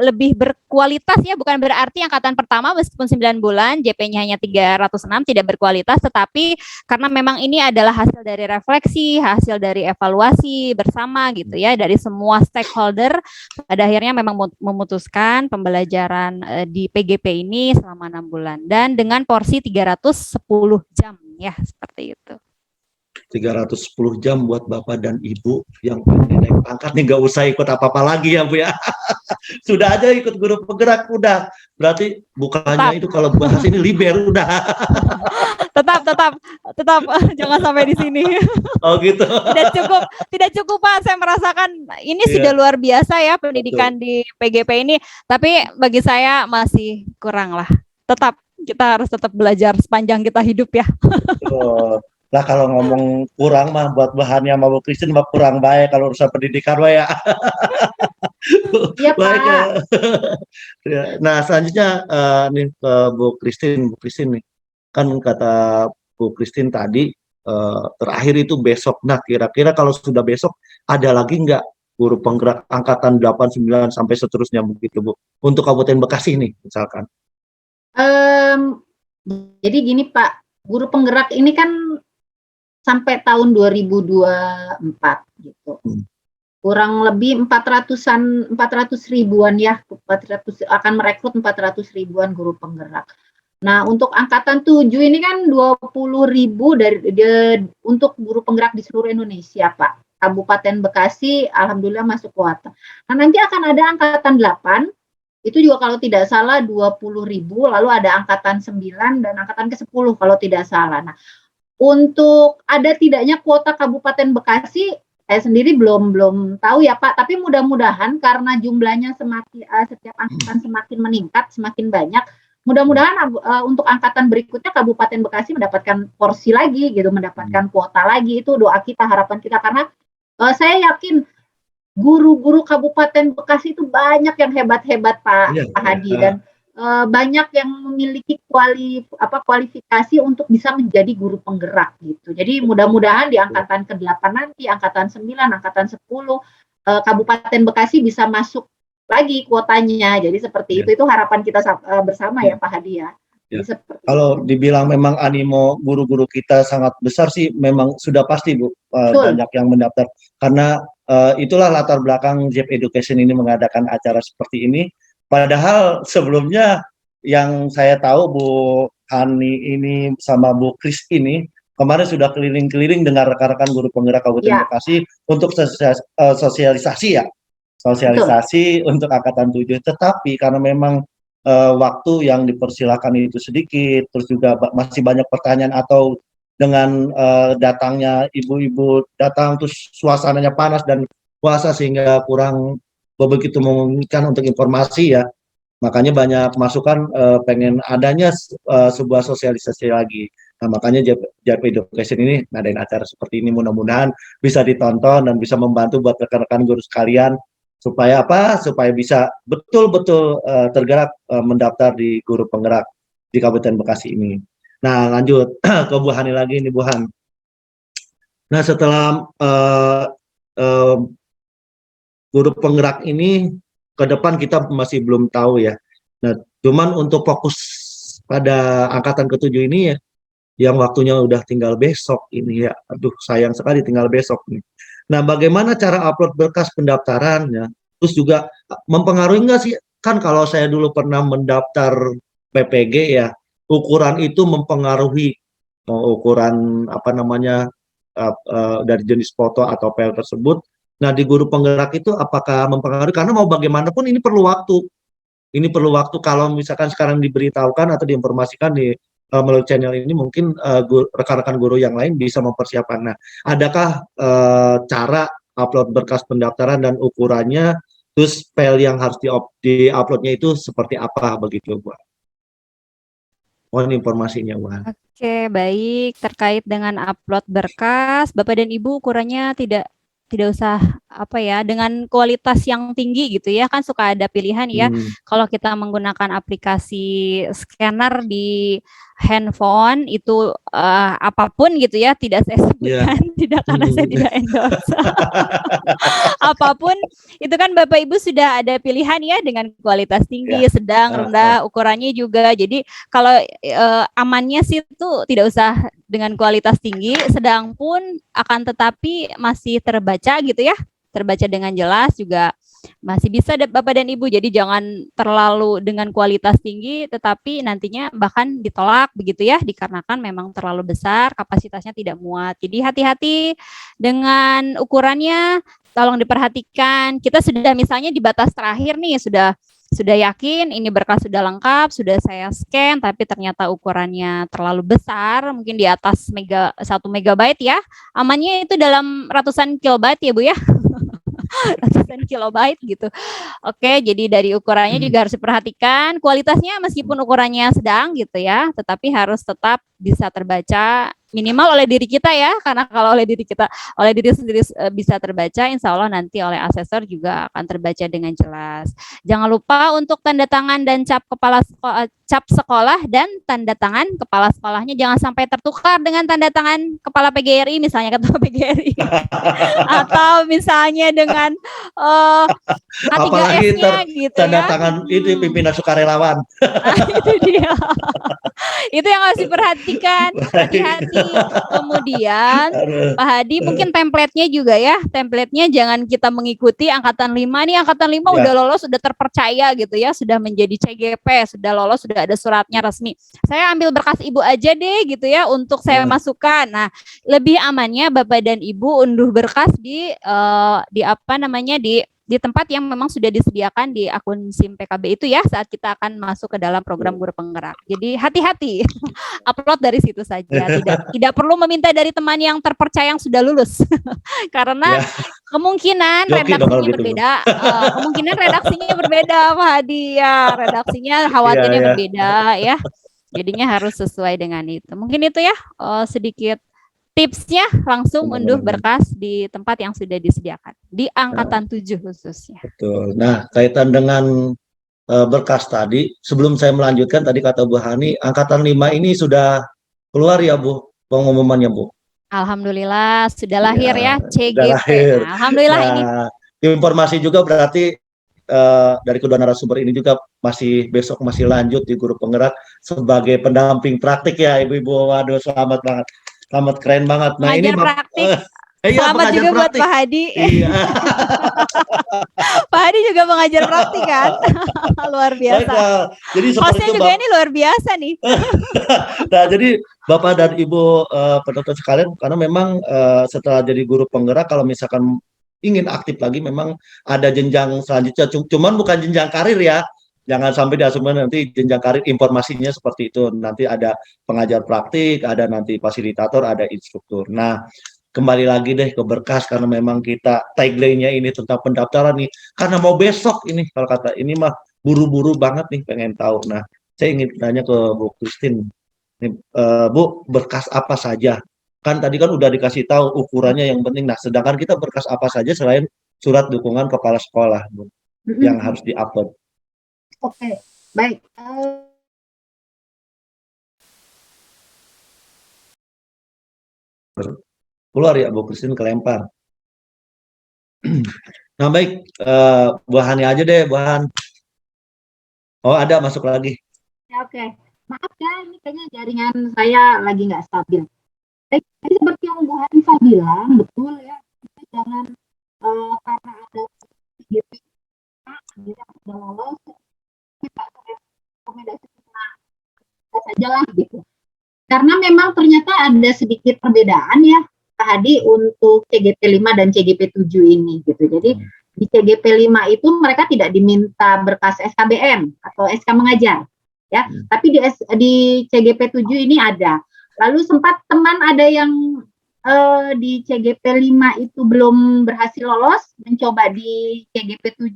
lebih berkualitas ya, bukan berarti angkatan pertama meskipun 9 bulan JP-nya hanya 306 tidak berkualitas, tetapi karena memang ini adalah hasil dari refleksi, hasil dari evaluasi bersama gitu ya, dari semua stakeholder, pada akhirnya memang memutuskan pembelajaran di PGP ini selama 6 bulan dan dengan porsi 310 jam ya, seperti itu. 310 jam buat Bapak dan Ibu yang pengen naik pangkat nih, nggak usah ikut apa-apa lagi ya Bu ya. Sudah aja ikut guru penggerak udah. Berarti bukannya itu kalau bahas ini liber udah. tetap jangan sampai di sini. Oh gitu. Tidak cukup Pak, saya merasakan ini sudah luar biasa ya pendidikan di PGP ini, tapi bagi saya masih kurang lah. Kita harus tetap belajar sepanjang kita hidup ya. Lah kalau ngomong kurang mah buat bahannya sama Bu Christine mah kurang baik kalau urusan pendidikan mah ya. Iya Pak. Nah selanjutnya nih ke Bu Christine nih, kan kata Bu Christine tadi terakhir itu besok. Nah kira-kira kalau sudah besok ada lagi nggak guru penggerak angkatan 89 sampai seterusnya begitu Bu untuk Kabupaten Bekasi nih misalkan? Jadi gini Pak, guru penggerak ini kan sampai tahun 2024 gitu. Kurang lebih 400 ribuan ya, 400 akan merekrut 400 ribuan guru penggerak. Nah, untuk angkatan 7 ini kan 20.000 untuk guru penggerak di seluruh Indonesia, Pak. Kabupaten Bekasi alhamdulillah masuk kuota. Nah, nanti akan ada angkatan 8 itu juga kalau tidak salah 20.000, lalu ada angkatan 9 dan angkatan ke-10 kalau tidak salah. Nah, untuk ada tidaknya kuota Kabupaten Bekasi, saya sendiri belum tahu ya Pak, tapi mudah-mudahan karena jumlahnya setiap angkatan semakin meningkat, semakin banyak, mudah-mudahan untuk angkatan berikutnya Kabupaten Bekasi mendapatkan porsi lagi gitu, mendapatkan kuota lagi. Itu doa kita, harapan kita, karena saya yakin guru-guru Kabupaten Bekasi itu banyak yang hebat-hebat Pak Hadi, dan banyak yang memiliki kualifikasi untuk bisa menjadi guru penggerak gitu. Jadi mudah-mudahan di angkatan ke-8 nanti, angkatan 9, angkatan 10, Kabupaten Bekasi bisa masuk lagi kuotanya. Jadi seperti itu harapan kita bersama ya Pak Hadi ya. Kalau dibilang memang animo guru-guru kita sangat besar sih, memang sudah pasti Bu, banyak yang mendaftar. Karena itulah latar belakang JEP Education ini mengadakan acara seperti ini. Padahal sebelumnya yang saya tahu Bu Hani ini sama Bu Kris ini kemarin sudah keliling-keliling dengan rekan-rekan guru penggerak Kabupaten Bekasi untuk sosialisasi untuk angkatan 7. Tetapi karena memang waktu yang dipersilakan itu sedikit, terus juga masih banyak pertanyaan atau dengan datangnya ibu-ibu datang terus suasananya panas dan puasa sehingga kurang begitu memungkinkan untuk informasi ya, makanya banyak masukan pengen adanya sebuah sosialisasi lagi. Nah makanya JEP Education ini ngadain acara seperti ini, mudah-mudahan bisa ditonton dan bisa membantu buat rekan-rekan guru sekalian supaya bisa betul-betul tergerak mendaftar di guru penggerak di Kabupaten Bekasi ini. Nah lanjut ke Bu Hani lagi nih Bu Han. Nah setelah guru penggerak ini ke depan kita masih belum tahu ya. Nah, cuman untuk fokus pada angkatan ke-7 ini ya, yang waktunya udah tinggal besok ini ya. Aduh, sayang sekali tinggal besok nih. Nah, bagaimana cara upload berkas pendaftarannya? Terus juga mempengaruhi nggak sih? Kan kalau saya dulu pernah mendaftar PPG ya, ukuran itu mempengaruhi ukuran dari jenis foto atau file tersebut. Nah, di guru penggerak itu apakah mempengaruhi? Karena mau bagaimanapun ini perlu waktu. ini perlu waktu. Kalau misalkan sekarang diberitahukan atau diinformasikan di melalui channel ini, mungkin rekan-rekan guru yang lain bisa mempersiapkan. Nah, adakah cara upload berkas pendaftaran dan ukurannya, terus file yang harus di-uploadnya itu seperti apa begitu, Bu? Mohon informasinya, Bu. Oke, baik. Terkait dengan upload berkas, Bapak dan Ibu ukurannya tidak usah apa ya, dengan kualitas yang tinggi gitu ya, kan suka ada pilihan ya. Kalau kita menggunakan aplikasi scanner di handphone itu apapun gitu ya, tidak saya sebutkan, tidak, karena saya tidak endorse. Apapun itu kan Bapak Ibu sudah ada pilihan ya, dengan kualitas tinggi, sedang, rendah, ukurannya juga. Jadi kalau amannya sih itu tidak usah dengan kualitas tinggi, sedang pun akan tetapi masih terbaca gitu ya, terbaca dengan jelas juga masih bisa Bapak dan Ibu. Jadi jangan terlalu dengan kualitas tinggi tetapi nantinya bahkan ditolak begitu ya, dikarenakan memang terlalu besar, kapasitasnya tidak muat. Jadi hati-hati dengan ukurannya, tolong diperhatikan. Kita sudah misalnya di batas terakhir nih, sudah yakin ini berkas sudah lengkap, sudah saya scan, tapi ternyata ukurannya terlalu besar, mungkin di atas 1 megabyte ya, amannya itu dalam ratusan kilobyte ya Bu ya. Ratusan kilobyte gitu. Oke, jadi dari ukurannya juga harus diperhatikan, kualitasnya meskipun ukurannya sedang gitu ya, tetapi harus tetap bisa terbaca minimal oleh diri kita ya, karena kalau oleh diri sendiri bisa terbaca, insya Allah nanti oleh asesor juga akan terbaca dengan jelas. Jangan lupa untuk tanda tangan dan cap sekolah dan tanda tangan kepala sekolahnya jangan sampai tertukar dengan tanda tangan kepala PGRI, misalnya ketua PGRI atau misalnya dengan A3S-nya gitu tanda ya. tangan itu pimpinan sukarelawan. Itu dia. Itu yang harus diperhatikan, hati-hati. Kemudian Pak Hadi mungkin template-nya juga ya, template-nya jangan kita mengikuti angkatan 5 nih, angkatan 5 udah lolos, sudah terpercaya gitu ya, sudah menjadi CGP, sudah lolos, sudah ada suratnya resmi. Saya ambil berkas Ibu aja deh gitu ya untuk saya masukkan. Nah, lebih amannya Bapak dan Ibu unduh berkas di apa namanya, di tempat yang memang sudah disediakan di akun SIM PKB itu ya, saat kita akan masuk ke dalam program guru penggerak. Jadi hati-hati upload dari situ saja, tidak perlu meminta dari teman yang terpercaya yang sudah lulus karena kemungkinan redaksinya berbeda, kemungkinan redaksinya berbeda Pak Hadi ya, redaksinya khawatirnya berbeda ya, jadinya harus sesuai dengan itu. Mungkin itu ya sedikit tipsnya, langsung unduh berkas di tempat yang sudah disediakan di angkatan 7 khususnya. Betul. Nah, kaitan dengan berkas tadi, sebelum saya melanjutkan, tadi kata Bu Hani, angkatan 5 ini sudah keluar ya Bu pengumumannya Bu? Alhamdulillah sudah lahir ya CGP. Sudah lahir. Nah, alhamdulillah ini. Informasi juga berarti dari kedua narasumber ini juga besok masih lanjut di guru penggerak sebagai pendamping praktik ya Ibu-ibu. Waduh, selamat banget. Selamat, keren banget. Nah, mengajar ini praktik. Selamat juga praktik buat Pak Hadi. Iya. Pak Hadi juga mengajar praktik kan? Luar biasa. Jadi hostnya juga ini luar biasa nih. Nah, jadi Bapak dan Ibu penonton sekalian, karena memang setelah jadi guru penggerak, kalau misalkan ingin aktif lagi, memang ada jenjang selanjutnya. Cuman bukan jenjang karir ya. Jangan sampai diasumsikan nanti jenjang karir, informasinya seperti itu. Nanti ada pengajar praktik, ada nanti fasilitator, ada instruktur. Nah, kembali lagi deh ke berkas, karena memang kita tagline-nya ini tentang pendaftaran nih. Karena mau besok ini, kalau kata ini mah buru-buru banget nih, pengen tahu. Nah, saya ingin tanya ke Bu Christine. Bu, berkas apa saja? Kan tadi kan udah dikasih tahu ukurannya yang penting. Nah, sedangkan kita berkas apa saja selain surat dukungan kepala sekolah, Bu, yang harus di-upload? Oke, baik. Keluar ya Bu Christine, kelempar. Nah baik, Bu Hani aja deh, Bu Han. Oh ada, masuk lagi. Oke. Maaf ya, ini kayaknya jaringan saya lagi nggak stabil. Jadi seperti yang Bu Hanifah bilang, betul ya, kita jangan karena ada GP kita sudah lolos, kita rekomendasi kita saja lah gitu. Karena memang ternyata ada sedikit perbedaan ya Pak Hadi untuk CGP 5 dan CGP 7 ini gitu. Jadi di CGP 5 itu mereka tidak diminta berkas SKBM atau SK mengajar, ya. Tapi di CGP 7 ini ada. Lalu sempat teman ada yang di CGP 5 itu belum berhasil lolos, mencoba di CGP 7,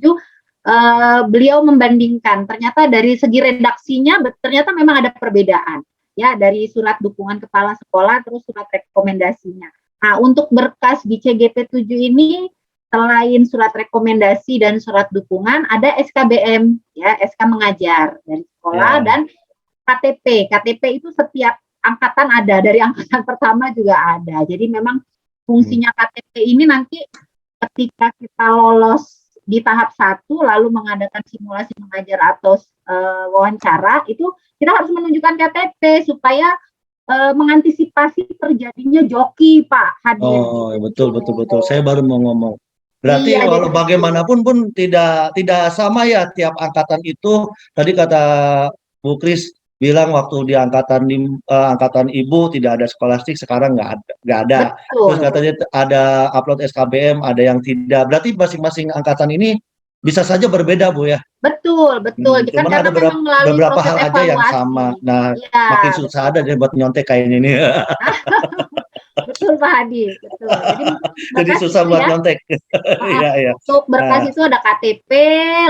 beliau membandingkan. Ternyata dari segi redaksinya, ternyata memang ada perbedaan. Ya, dari surat dukungan kepala sekolah, terus surat rekomendasinya. Nah, untuk berkas di CGP 7 ini, selain surat rekomendasi dan surat dukungan, ada SKBM, ya, SK mengajar dari sekolah, dan KTP. KTP itu setiap angkatan ada, dari angkatan pertama juga ada. Jadi memang fungsinya KTP ini nanti ketika kita lolos di tahap 1 lalu mengadakan simulasi mengajar atau wawancara, itu kita harus menunjukkan KTP supaya mengantisipasi terjadinya joki, Pak Hadi. Oh, betul. Saya baru mau ngomong. Berarti walau bagaimanapun pun tidak sama ya tiap angkatan itu. Tadi kata Bu Kris bilang waktu di angkatan ibu tidak ada skolastik, sekarang nggak ada. Betul. Terus katanya ada upload SKBM, ada yang tidak. Berarti masing-masing angkatan ini bisa saja berbeda, Bu ya. Betul. Cuman ada beberapa hal aja yang sama. Nah, makin susah ada deh buat nyontek kayak ini. Betul Pak Hadi, betul. Jadi susah buat nyontek. Iya. Untuk berkas itu ada KTP,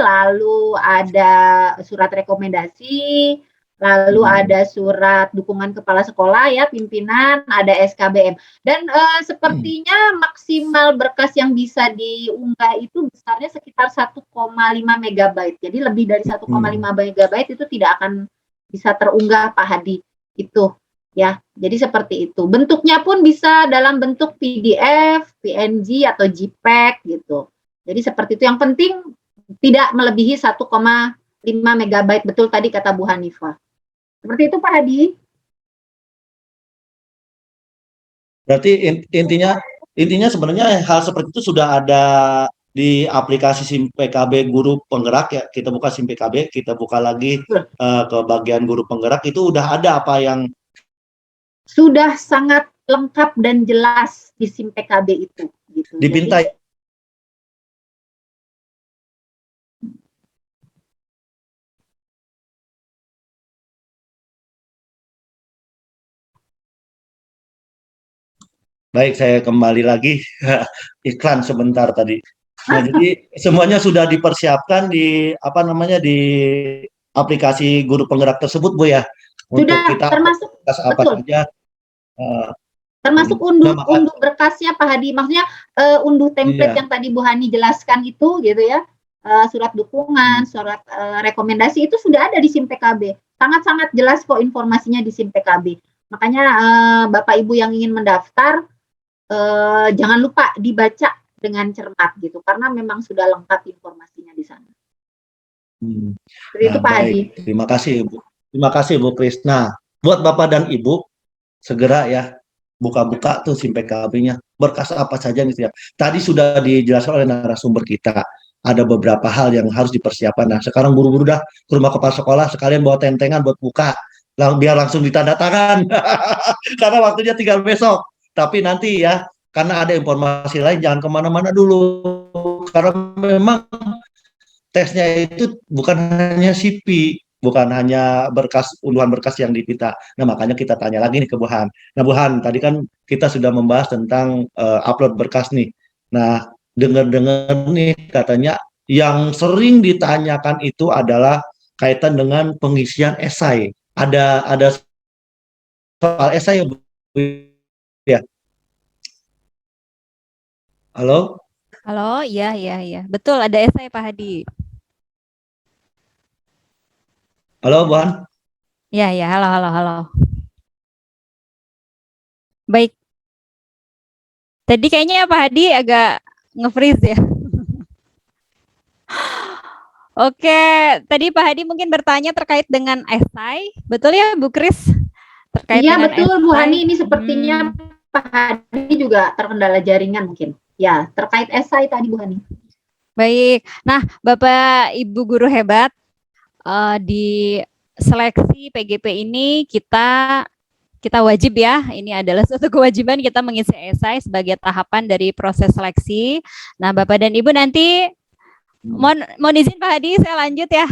lalu ada surat rekomendasi, lalu ada surat dukungan kepala sekolah, ya, pimpinan, ada SKBM. Dan sepertinya maksimal berkas yang bisa diunggah itu besarnya sekitar 1,5 megabyte. Jadi lebih dari 1,5 megabyte itu tidak akan bisa terunggah, Pak Hadi. Itu, ya. Jadi seperti itu. Bentuknya pun bisa dalam bentuk PDF, PNG atau JPEG gitu. Jadi seperti itu. Yang penting tidak melebihi 1,5 megabyte. Betul tadi kata Bu Hanifah. Seperti itu Pak Hadi. Berarti intinya sebenarnya hal seperti itu sudah ada di aplikasi SIM PKB Guru Penggerak, ya. Kita buka SIM PKB, kita buka lagi ke bagian Guru Penggerak, itu udah ada apa yang sudah sangat lengkap dan jelas di SIM PKB itu gitu. Dipinta. Baik, saya kembali lagi iklan sebentar tadi. Nah, jadi semuanya sudah dipersiapkan di di aplikasi Guru Penggerak tersebut, Bu ya. Untuk sudah kita termasuk apa saja. Termasuk unduh berkasnya Pak Hadi. Maksudnya unduh template yang tadi Bu Hani jelaskan itu gitu ya. Surat dukungan, surat rekomendasi itu sudah ada di SIM PKB. Sangat-sangat jelas kok informasinya di SIM PKB. Makanya Bapak Ibu yang ingin mendaftar jangan lupa dibaca dengan cermat gitu, karena memang sudah lengkap informasinya di sana. Itu Pak Hadi. Terima kasih Bu Kris. Nah, buat Bapak dan Ibu segera ya buka-buka tuh SIM PKB-nya. Berkas apa saja nih ya. Tadi sudah dijelaskan oleh narasumber kita. Ada beberapa hal yang harus dipersiapkan. Nah, sekarang buru-buru dah ke rumah kepala sekolah, sekalian bawa tentengan buat buka. Biar langsung ditanda tangan. Karena waktunya tinggal besok. Tapi nanti ya, karena ada informasi lain, jangan kemana-mana dulu. Karena memang tesnya itu bukan hanya CP, bukan hanya unduhan berkas yang dipinta. Nah, makanya kita tanya lagi nih ke Bu Han. Nah, Bu Han, tadi kan kita sudah membahas tentang upload berkas nih. Nah, dengar-dengar nih katanya yang sering ditanyakan itu adalah kaitan dengan pengisian esai. Ada soal esai ya, Bu? Ya. Halo? Halo, iya. Betul, ada esai Pak Hadi. Halo, Bu Han? Ya, halo. Baik. Tadi kayaknya Pak Hadi agak nge-freeze ya. Oke, tadi Pak Hadi mungkin bertanya terkait dengan esai. Betul ya, Bu Kris? Iya, betul Bu Hani, ini sepertinya Pak Hadi juga terkendala jaringan mungkin. Ya, terkait esai tadi Bu Hani. Baik. Nah, Bapak Ibu guru hebat, di seleksi PGP ini kita wajib ya, ini adalah suatu kewajiban kita mengisi esai sebagai tahapan dari proses seleksi. Nah, Bapak dan Ibu nanti Mohon izin Pak Hadi, saya lanjut ya.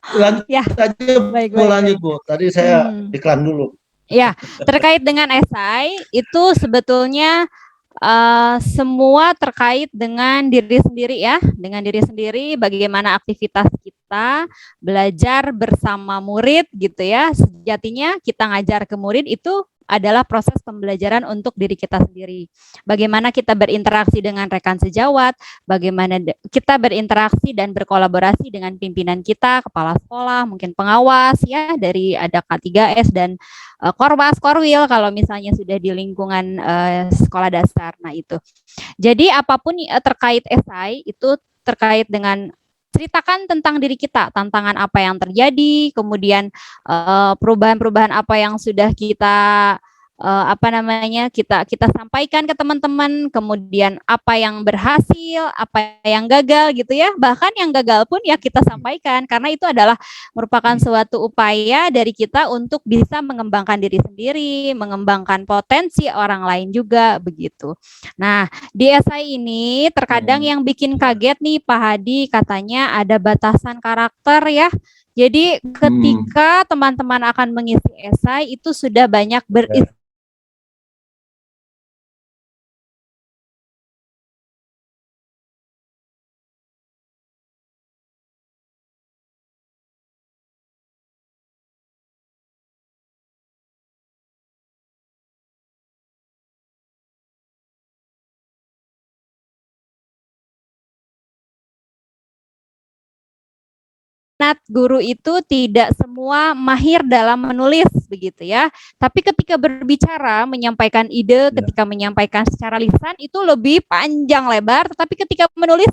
Lanjut Ya, aja, baik, Bu, baik, lanjut, baik. Bu. Tadi saya iklan dulu. Ya, terkait dengan esai itu sebetulnya semua terkait dengan diri sendiri ya, dengan diri sendiri, bagaimana aktivitas kita belajar bersama murid gitu ya. Sejatinya kita ngajar ke murid itu adalah proses pembelajaran untuk diri kita sendiri. Bagaimana kita berinteraksi dengan rekan sejawat, bagaimana kita berinteraksi dan berkolaborasi dengan pimpinan kita, kepala sekolah, mungkin pengawas ya, dari ada K3S dan Korwas, Korwil kalau misalnya sudah di lingkungan sekolah dasar. Nah itu. Jadi apapun terkait esai itu terkait dengan ceritakan tentang diri kita, tantangan apa yang terjadi, kemudian perubahan-perubahan apa yang sudah kita kita sampaikan ke teman-teman, kemudian apa yang berhasil, apa yang gagal gitu ya. Bahkan yang gagal pun ya kita sampaikan karena itu adalah merupakan suatu upaya dari kita untuk bisa mengembangkan diri sendiri, mengembangkan potensi orang lain juga begitu. Nah, di esai ini terkadang yang bikin kaget nih Pak Hadi, katanya ada batasan karakter ya. Jadi ketika teman-teman akan mengisi esai itu sudah banyak guru itu tidak semua mahir dalam menulis begitu ya. Tapi ketika berbicara, menyampaikan ide, ketika menyampaikan secara lisan itu lebih panjang lebar, tetapi ketika menulis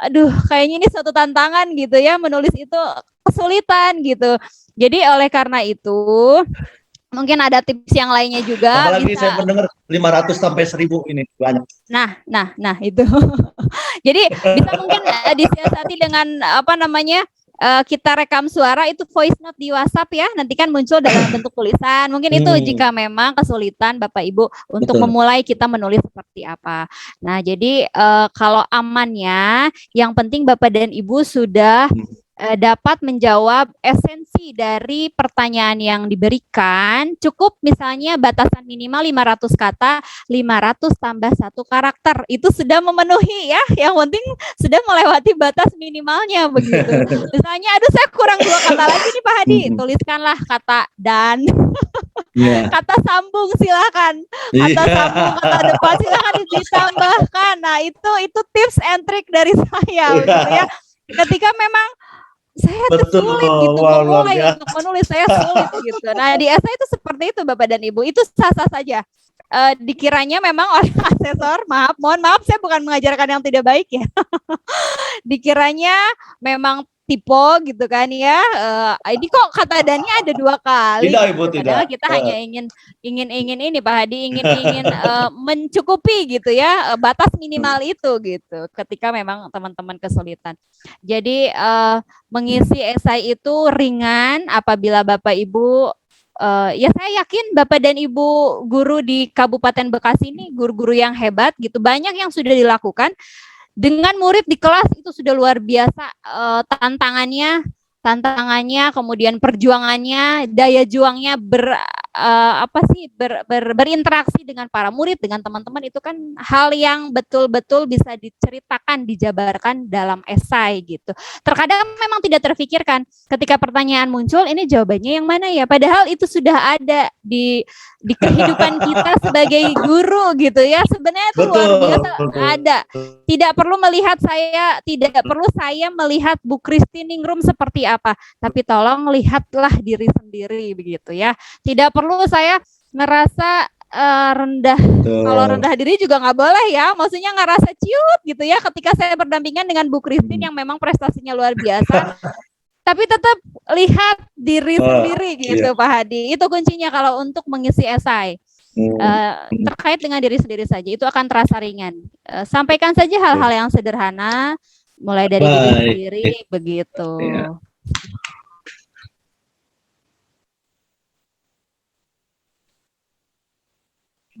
aduh kayaknya ini suatu tantangan gitu ya, menulis itu kesulitan gitu. Jadi oleh karena itu mungkin ada tips yang lainnya juga. Apalagi saya mendengar 500 sampai 1000 ini banyak. Nah itu. Jadi bisa mungkin disiasati dengan kita rekam suara itu voice note di WhatsApp ya, nanti kan muncul dalam bentuk tulisan. Mungkin itu jika memang kesulitan Bapak Ibu untuk memulai kita menulis seperti apa. Nah, jadi kalau amannya, yang penting Bapak dan Ibu sudah dapat menjawab esensi dari pertanyaan yang diberikan. Cukup misalnya batasan minimal 500 kata, 500 tambah 1 karakter. Itu sudah memenuhi ya. Yang penting sudah melewati batas minimalnya begitu. Misalnya, aduh saya kurang 2 kata lagi nih Pak Hadi. Tuliskanlah kata dan. Kata sambung silakan. Kata sambung, kata depan silakan ditambahkan. Nah, itu tips and trick dari saya gitu ya. Ketika memang saya tuh sulit gitu memulai untuk menulis, saya sulit gitu. Nah di esai itu seperti itu Bapak dan Ibu, itu sah-sah saja. Dikiranya memang oleh asesor, mohon maaf saya bukan mengajarkan yang tidak baik ya. Dikiranya memang tipe gitu kan ya. Ini kok kata dannya ada 2 kali. Tidak Ibu, Padahal tidak. kita hanya ingin ini Pak Hadi, ingin mencukupi gitu ya batas minimal itu gitu. Ketika memang teman-teman kesulitan. Jadi mengisi esai itu ringan apabila Bapak Ibu ya saya yakin Bapak dan Ibu guru di Kabupaten Bekasi ini guru-guru yang hebat gitu, banyak yang sudah dilakukan dengan murid di kelas itu sudah luar biasa. Tantangannya, kemudian perjuangannya, daya juangnya berinteraksi dengan para murid, dengan teman-teman, itu kan hal yang betul-betul bisa diceritakan, dijabarkan dalam esai gitu. Terkadang memang tidak terfikirkan ketika pertanyaan muncul, ini jawabannya yang mana ya? Padahal itu sudah ada di kehidupan kita sebagai guru gitu ya. Sebenarnya itu luar biasa ada. Tidak perlu saya melihat Bu Christine Ningrum seperti apa, tapi tolong lihatlah diri sendiri begitu ya. Tidak perlu saya ngerasa rendah. Kalau rendah diri juga nggak boleh ya. Maksudnya ngerasa ciut gitu ya ketika saya berdampingan dengan Bu Christine yang memang prestasinya luar biasa. Tapi tetap lihat diri sendiri gitu Pak Hadi. Itu kuncinya kalau untuk mengisi esai. Terkait dengan diri sendiri saja itu akan terasa ringan. Sampaikan saja hal-hal yang sederhana mulai dari diri sendiri begitu.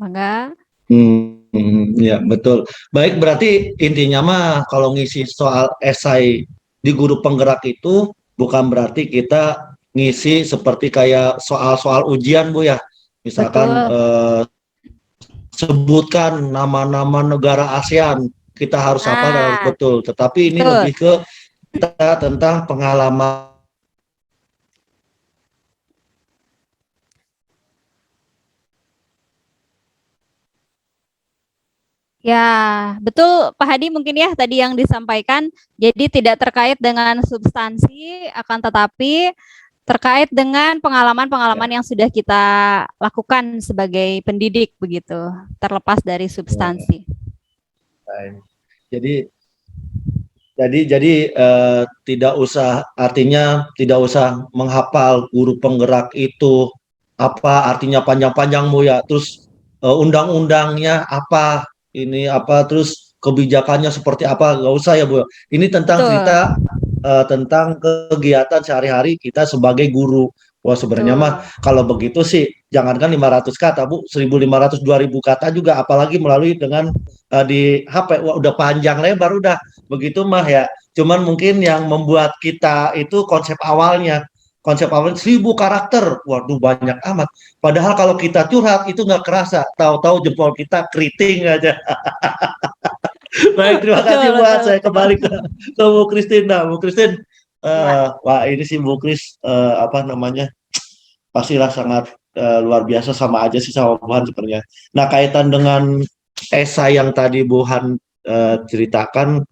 Mangga. Ya, betul. Baik, berarti intinya mah kalau ngisi soal esai di guru penggerak itu bukan berarti kita ngisi seperti kayak soal-soal ujian, Bu ya. Misalkan Betul. sebutkan nama-nama negara ASEAN, kita harus hafal dan harus Ah, betul. Tetapi ini betul. lebih ke kita tentang pengalaman. Ya, betul Pak Hadi mungkin ya tadi yang disampaikan. Jadi tidak terkait dengan substansi, akan tetapi terkait dengan pengalaman-pengalaman yang sudah kita lakukan sebagai pendidik begitu, terlepas dari Ya, substansi. jadi jadi tidak usah, artinya tidak usah menghafal guru penggerak itu apa artinya panjang-panjang Bu ya. Terus undang-undangnya apa, ini apa, terus kebijakannya seperti apa, nggak usah ya Bu. Ini tentang Betul, cerita tentang kegiatan sehari-hari kita sebagai guru. Wah, sebenarnya mah betul. kalau begitu sih jangankan 500 kata Bu, 1.500 2.000 kata juga, apalagi melalui dengan di HP. Wah, udah panjang lebar udah begitu mah ya. Cuman mungkin yang membuat kita itu konsep awalnya. Konsep awalnya 1.000 karakter. Waduh, banyak amat. Padahal kalau kita curhat itu nggak kerasa. Tahu-tahu jempol kita keriting aja. Baik, terima Betul, kasih buat betul, saya betul. kembali ke Bu Christine. Nah, Bu Christine, Ya, wah ini sih Bu Chris, apa namanya, pastilah sangat luar biasa, sama aja sih sama Buhan sebenarnya. Nah, kaitan dengan esai yang tadi Buhan ceritakan,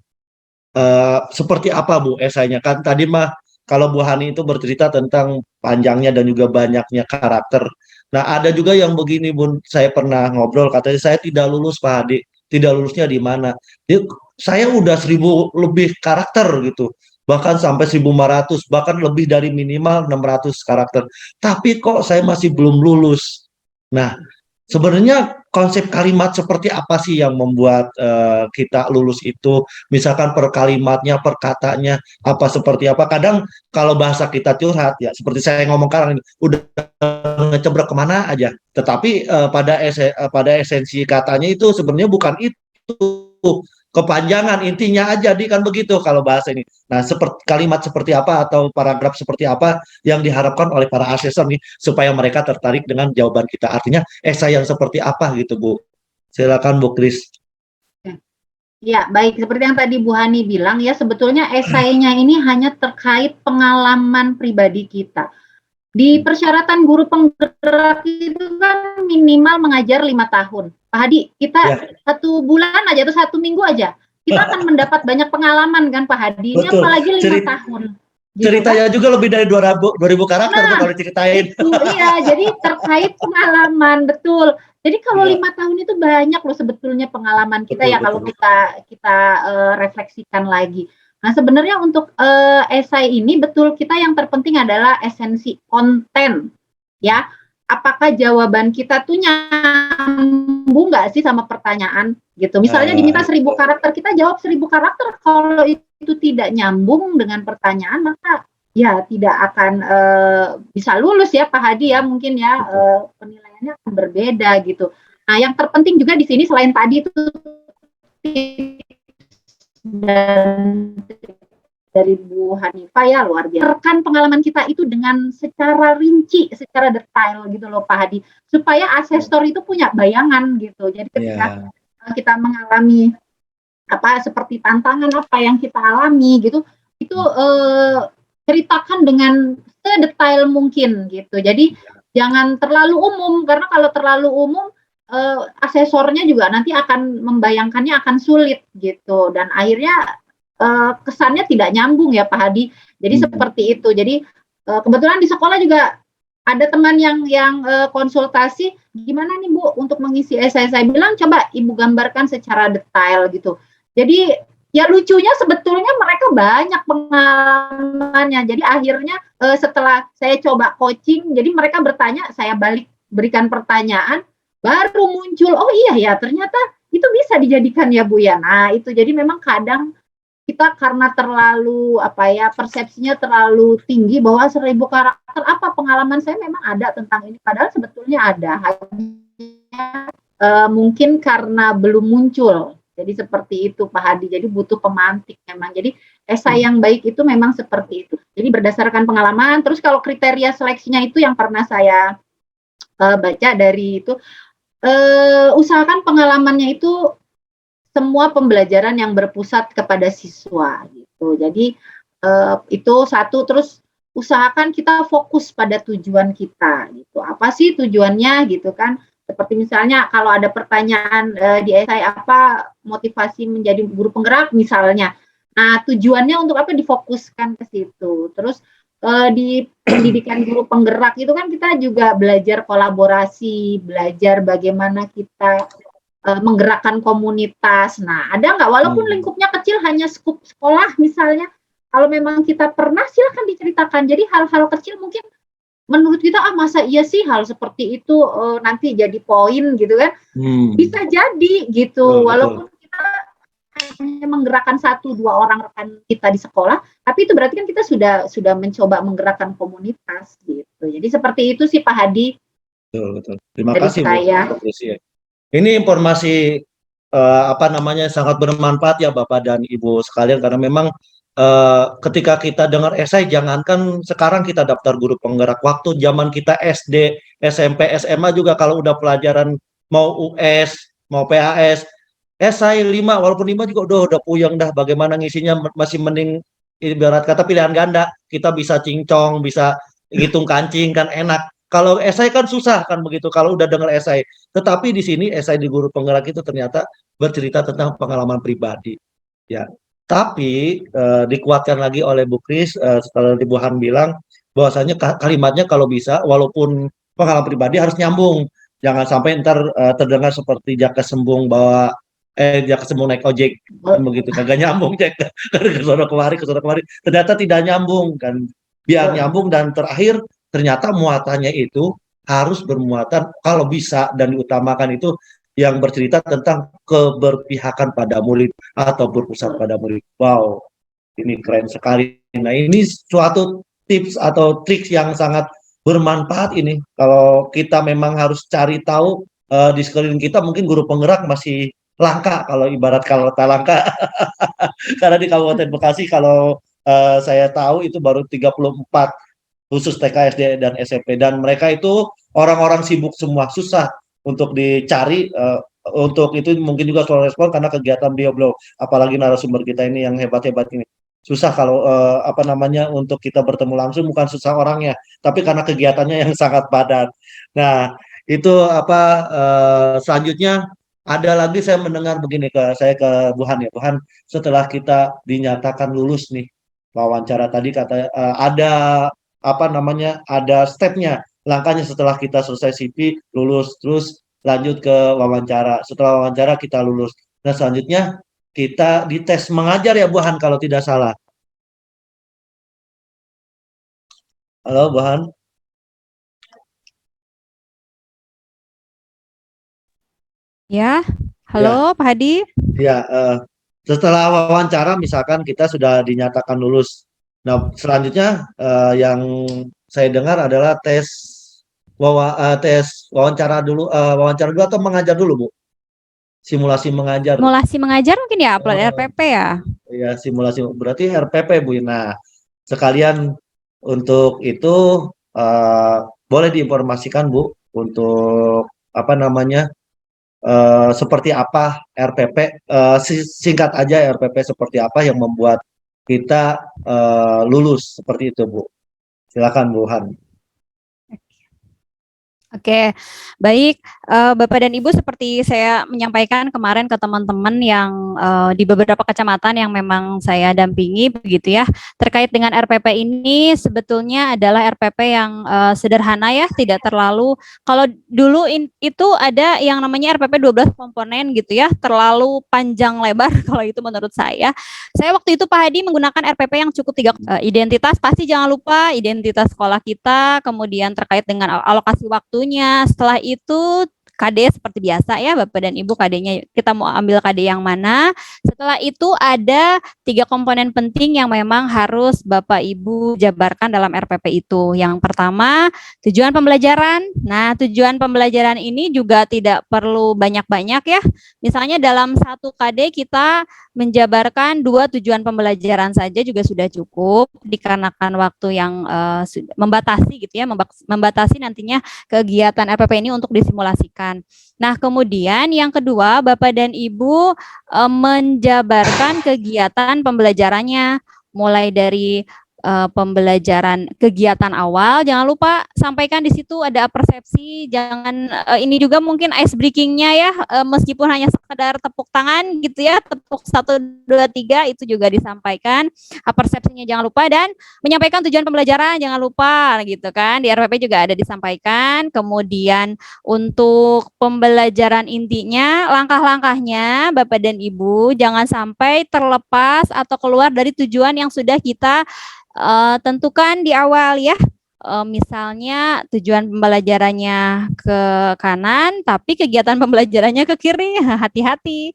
seperti apa Bu esainya? Kan tadi mah kalau Bu Hani itu bercerita tentang panjangnya dan juga banyaknya karakter. Nah, ada juga yang begini Bun, saya pernah ngobrol, katanya saya tidak lulus Pak Hadi. Tidak lulusnya di mana? Dia, saya udah 1.000 lebih karakter gitu. Bahkan sampai 1.500, bahkan lebih dari minimal 600 karakter. Tapi kok saya masih belum lulus. Nah, sebenarnya konsep kalimat seperti apa sih yang membuat kita lulus itu? Misalkan per kalimatnya, per katanya, apa seperti apa? Kadang kalau bahasa kita curhat ya, seperti saya ngomong sekarang ini, udah ngecebrek kemana aja. Tetapi pada esensi katanya itu sebenarnya bukan itu. Kepanjangan intinya aja, di kan begitu kalau bahasa ini. Nah, seperti kalimat seperti apa atau paragraf seperti apa yang diharapkan oleh para asesor nih supaya mereka tertarik dengan jawaban kita. Artinya esai yang seperti apa gitu Bu. Silakan Bu Kris. ya, baik. Seperti yang tadi Bu Hani bilang ya, sebetulnya esainya ini hanya terkait pengalaman pribadi kita. Di persyaratan guru penggerak itu kan minimal mengajar 5 tahun. Pak Hadi, kita Ya, 1 bulan aja atau 1 minggu aja, kita akan mendapat banyak pengalaman kan Pak Hadi. Ini betul. apalagi 5 tahun, gitu kan? Ceritanya juga lebih dari 2.000 karakter Bu Nah, kalau ceritain. itu iya. Jadi terkait pengalaman, betul. Jadi kalau Iya, 5 tahun itu banyak loh sebetulnya pengalaman kita betul ya kalau betul. kita refleksikan lagi. Nah, sebenarnya untuk esai ini betul kita yang terpenting adalah esensi konten, ya. Apakah jawaban kita tuh nyambung nggak sih sama pertanyaan gitu. Misalnya diminta 1.000 karakter, kita jawab 1.000 karakter. Kalau itu tidak nyambung dengan pertanyaan, maka ya tidak akan bisa lulus ya Pak Hadi ya, mungkin ya penilaiannya akan berbeda gitu. Nah, yang terpenting juga di sini selain tadi itu dan dari Bu Hanifah ya luar biasa. Rekan pengalaman kita itu dengan secara rinci, secara detail gitu loh Pak Hadi, supaya asesor itu punya bayangan gitu. Jadi ketika Iya. kita mengalami apa seperti tantangan apa yang kita alami gitu, itu ceritakan dengan sedetail mungkin gitu. Jadi jangan terlalu umum, karena kalau terlalu umum asesornya juga nanti akan membayangkannya akan sulit gitu, dan akhirnya kesannya tidak nyambung ya Pak Hadi. Jadi seperti itu. Jadi kebetulan di sekolah juga ada teman yang konsultasi, gimana nih Bu untuk mengisi esai. Saya bilang coba Ibu gambarkan secara detail gitu. Jadi ya lucunya sebetulnya mereka banyak pengalamannya. Jadi akhirnya setelah saya coba coaching, jadi mereka bertanya, saya balik berikan pertanyaan, baru muncul, oh iya ya ternyata itu bisa dijadikan ya Bu ya. Nah itu jadi memang kadang kita karena terlalu apa ya, persepsinya terlalu tinggi bahwa 1.000 karakter apa pengalaman saya memang ada tentang ini, padahal sebetulnya ada, hanya mungkin karena belum muncul. Jadi seperti itu Pak Hadi. Jadi butuh pemantik memang. Jadi esai yang baik itu memang seperti itu. Jadi berdasarkan pengalaman. Terus kalau kriteria seleksinya itu yang pernah saya baca dari itu, usahakan pengalamannya itu semua pembelajaran yang berpusat kepada siswa gitu. Jadi itu satu. Terus usahakan kita fokus pada tujuan kita gitu. Apa sih tujuannya gitu kan? Seperti misalnya kalau ada pertanyaan di esai apa motivasi menjadi guru penggerak misalnya. Nah, tujuannya untuk apa difokuskan ke situ. Terus di pendidikan guru penggerak itu kan kita juga belajar kolaborasi, belajar bagaimana kita menggerakkan komunitas. Nah, ada nggak walaupun lingkupnya kecil hanya skup sekolah misalnya, kalau memang kita pernah silahkan diceritakan. Jadi hal-hal kecil mungkin menurut kita masa iya sih hal seperti itu nanti jadi poin gitu kan. Bisa jadi gitu. Walaupun kita hanya menggerakkan 1-2 orang rekan kita di sekolah, tapi itu berarti kan kita sudah mencoba menggerakkan komunitas gitu. Jadi seperti itu sih Pak Hadi. Betul. Terima dari kasih saya. Bu. Ini informasi sangat bermanfaat ya Bapak dan Ibu sekalian, karena memang ketika kita dengar esai, jangankan sekarang kita daftar guru penggerak, waktu zaman kita SD, SMP, SMA juga kalau udah pelajaran mau US, mau PAS, esai 5, walaupun 5 juga udah puyeng dah bagaimana ngisinya, masih mending ibarat kata pilihan ganda, kita bisa cincong, bisa hitung kancing kan enak. Kalau esai kan susah kan begitu kalau udah dengar esai. Tetapi di sini esai di guru penggerak itu ternyata bercerita tentang pengalaman pribadi. Ya. Tapi dikuatkan lagi oleh Bu Kris setelah Ibu Han bilang bahwasanya kalimatnya kalau bisa walaupun pengalaman pribadi harus nyambung. Jangan sampai ntar terdengar seperti Jaka Sembung bahwa Jaka Sembung naik ojek kan begitu, kagak nyambung cek ke sono kemari ternyata tidak nyambung kan. Biar nyambung dan terakhir ternyata muatannya itu harus bermuatan kalau bisa dan diutamakan itu yang bercerita tentang keberpihakan pada murid atau berpusat pada murid. Wow, ini keren sekali. Nah, ini suatu tips atau trik yang sangat bermanfaat ini. Kalau kita memang harus cari tahu di sekeliling kita, mungkin guru penggerak masih langka kalau ibarat kalau langka. Karena di Kabupaten Bekasi kalau saya tahu itu baru 34 khusus TK, SD, dan SMP. Dan mereka itu orang-orang sibuk semua, susah untuk dicari. Untuk itu mungkin juga soal respon karena kegiatan beliau-beliau, apalagi narasumber kita ini yang hebat-hebat ini. Susah kalau untuk kita bertemu langsung, bukan susah orangnya, tapi karena kegiatannya yang sangat padat. Nah, itu selanjutnya ada lagi saya mendengar begini saya ke Bu Han ya. Bu Han, setelah kita dinyatakan lulus nih wawancara tadi kata ada ada stepnya, langkahnya setelah kita selesai CV, lulus, terus lanjut ke wawancara. Setelah wawancara kita lulus. Nah, selanjutnya kita dites mengajar ya Bu Han kalau tidak salah. Halo Bu Han. Ya, halo Pak Hadi. Ya, setelah wawancara misalkan kita sudah dinyatakan lulus. Nah, selanjutnya yang saya dengar adalah tes wawancara dulu atau mengajar dulu, Bu? Simulasi mengajar. Simulasi mengajar mungkin ya, upload RPP ya? Ya, simulasi berarti RPP, Bu. Nah, sekalian untuk itu boleh diinformasikan, Bu, untuk seperti apa RPP, singkat aja RPP seperti apa yang membuat kita lulus seperti itu, Bu. Silakan Bu Han. Oke, baik Bapak dan Ibu, seperti saya menyampaikan kemarin ke teman-teman yang di beberapa kecamatan yang memang saya dampingi begitu ya, terkait dengan RPP ini sebetulnya adalah RPP yang sederhana ya, tidak terlalu, kalau dulu itu ada yang namanya RPP 12 komponen gitu ya, terlalu panjang lebar kalau itu menurut saya. Saya waktu itu Pak Hadi menggunakan RPP yang cukup 3 identitas, pasti jangan lupa identitas sekolah kita, kemudian terkait dengan alokasi waktu. Setelah itu KD seperti biasa ya Bapak dan Ibu, KD-nya kita mau ambil KD yang mana. Setelah itu ada 3 komponen penting yang memang harus Bapak Ibu jabarkan dalam RPP itu. Yang pertama, tujuan pembelajaran. Nah, tujuan pembelajaran ini juga tidak perlu banyak-banyak ya. Misalnya dalam 1 KD kita menjabarkan 2 tujuan pembelajaran saja juga sudah cukup, dikarenakan waktu yang membatasi gitu ya, membatasi nantinya kegiatan RPP ini untuk disimulasikan. Nah, kemudian yang kedua, Bapak dan Ibu menjabarkan kegiatan pembelajarannya, mulai dari pembelajaran kegiatan awal, jangan lupa sampaikan di situ ada persepsi, jangan ini juga mungkin ice breakingnya ya, meskipun hanya sekedar tepuk tangan gitu ya, tepuk 1, 2, 3 itu juga disampaikan, persepsinya jangan lupa, dan menyampaikan tujuan pembelajaran jangan lupa gitu kan, di RPP juga ada disampaikan. Kemudian untuk pembelajaran intinya, langkah-langkahnya Bapak dan Ibu jangan sampai terlepas atau keluar dari tujuan yang sudah kita tentukan di awal ya. Misalnya tujuan pembelajarannya ke kanan, tapi kegiatan pembelajarannya ke kiri. Hati-hati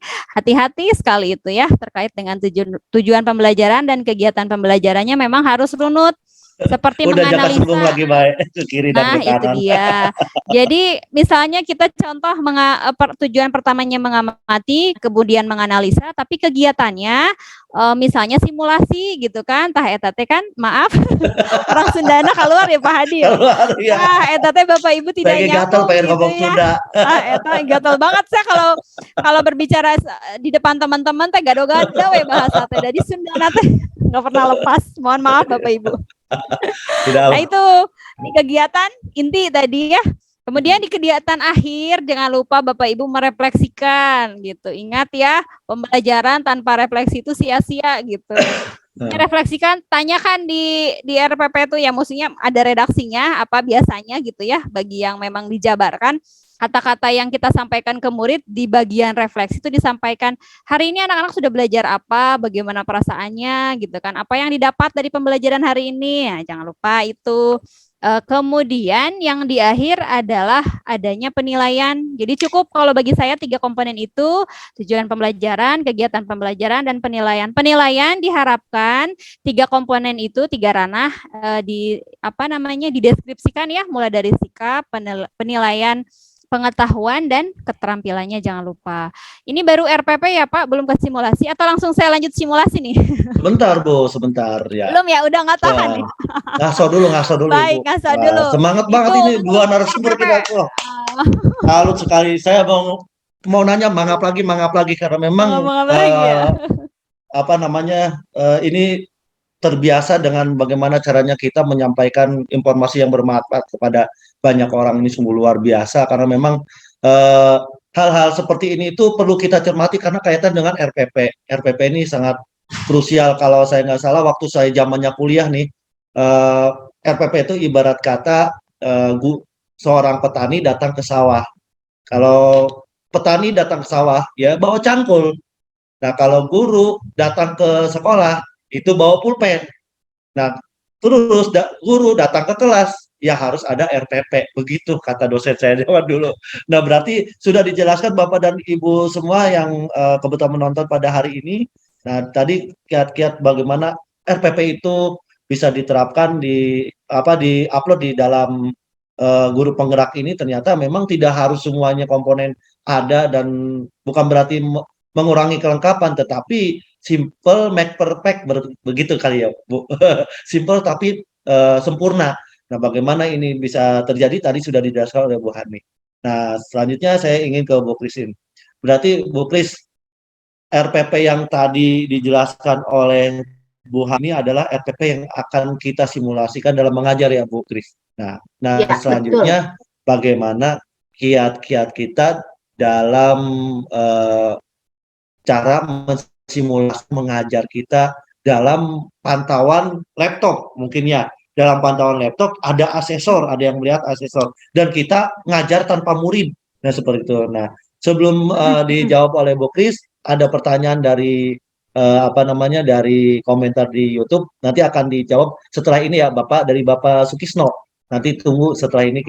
sekali itu ya, terkait dengan tujuan pembelajaran dan kegiatan pembelajarannya memang harus runut. Seperti Udah jaka menganalisa. sembung lagi baik ke kiri dan Nah, ke itu kanan. dia. Jadi, misalnya kita contoh tujuan pertamanya mengamati, kemudian menganalisa, tapi kegiatannya misalnya simulasi gitu kan. Tah eta teh kan, maaf, orang Sundana keluar ya Pak Hadi. Keluar ya. Eta teh Bapak Ibu tidak Pengen gatel nyambung pengen gitu ngomong ya. Sunda. Eta gatel banget saya kalau berbicara di depan teman-teman teh gado-gado we bahasa teh. Jadi Sundana teh nggak pernah lepas. Mohon maaf Bapak Ibu. Tidak. Nah, itu di kegiatan inti tadi ya. Kemudian di kegiatan akhir jangan lupa Bapak Ibu merefleksikan gitu. Ingat ya, pembelajaran tanpa refleksi itu sia-sia gitu. Refleksikan, tanyakan di RPP itu ya, maksudnya ada redaksinya apa biasanya gitu ya, bagi yang memang dijabarkan. Kata-kata yang kita sampaikan ke murid di bagian refleksi itu disampaikan, hari ini anak-anak sudah belajar apa, bagaimana perasaannya gitu kan, apa yang didapat dari pembelajaran hari ini, ya, jangan lupa itu. Kemudian yang di akhir adalah adanya penilaian. Jadi cukup kalau bagi saya 3 komponen itu, tujuan pembelajaran, kegiatan pembelajaran, dan penilaian. Penilaian diharapkan 3 komponen itu, 3 ranah dideskripsikan ya, mulai dari sikap, penilaian, pengetahuan, dan keterampilannya jangan lupa. Ini baru RPP ya Pak, belum ke simulasi, atau langsung saya lanjut simulasi nih? Sebentar Bu, sebentar ya. Belum ya, udah nggak tahan nih. Ngaso dulu Baik, Ibu. ngaso dulu. Semangat banget ini dua narasumber kita tuh. Salut sekali. Saya mau nanya mangap lagi karena memang ini terbiasa dengan bagaimana caranya kita menyampaikan informasi yang bermanfaat kepada banyak orang. Ini sungguh luar biasa karena memang hal-hal seperti ini itu perlu kita cermati karena kaitan dengan RPP. RPP ini sangat krusial. Kalau saya nggak salah waktu saya zamannya kuliah nih, RPP itu ibarat kata seorang petani datang ke sawah. Kalau petani datang ke sawah ya bawa cangkul. Nah kalau guru datang ke sekolah itu bawa pulpen. Nah, terus guru datang ke kelas, ya harus ada RPP. Begitu kata dosen saya zaman dulu. Nah, berarti sudah dijelaskan Bapak dan Ibu semua yang kebetulan menonton pada hari ini. Nah, tadi kiat-kiat bagaimana RPP itu bisa diterapkan di-upload di dalam guru penggerak ini, ternyata memang tidak harus semuanya komponen ada dan bukan berarti mengurangi kelengkapan, tetapi simple make perfect, begitu kali ya Bu. Simple tapi sempurna. Nah, bagaimana ini bisa terjadi tadi sudah dijelaskan oleh Bu Hani. Nah, selanjutnya saya ingin ke Bu Christine. Berarti Bu Kris, RPP yang tadi dijelaskan oleh Bu Hani adalah RPP yang akan kita simulasikan dalam mengajar ya Bu Kris. Nah ya, selanjutnya betul. Bagaimana kiat-kiat kita dalam cara simulasi mengajar kita dalam pantauan laptop mungkin ya. Dalam pantauan laptop ada asesor, ada yang melihat asesor dan kita ngajar tanpa murid. Nah, seperti itu. Nah, sebelum dijawab oleh Bu Kris, ada pertanyaan dari dari komentar di YouTube. Nanti akan dijawab setelah ini ya Bapak, dari Bapak Sukisno. Nanti tunggu setelah ini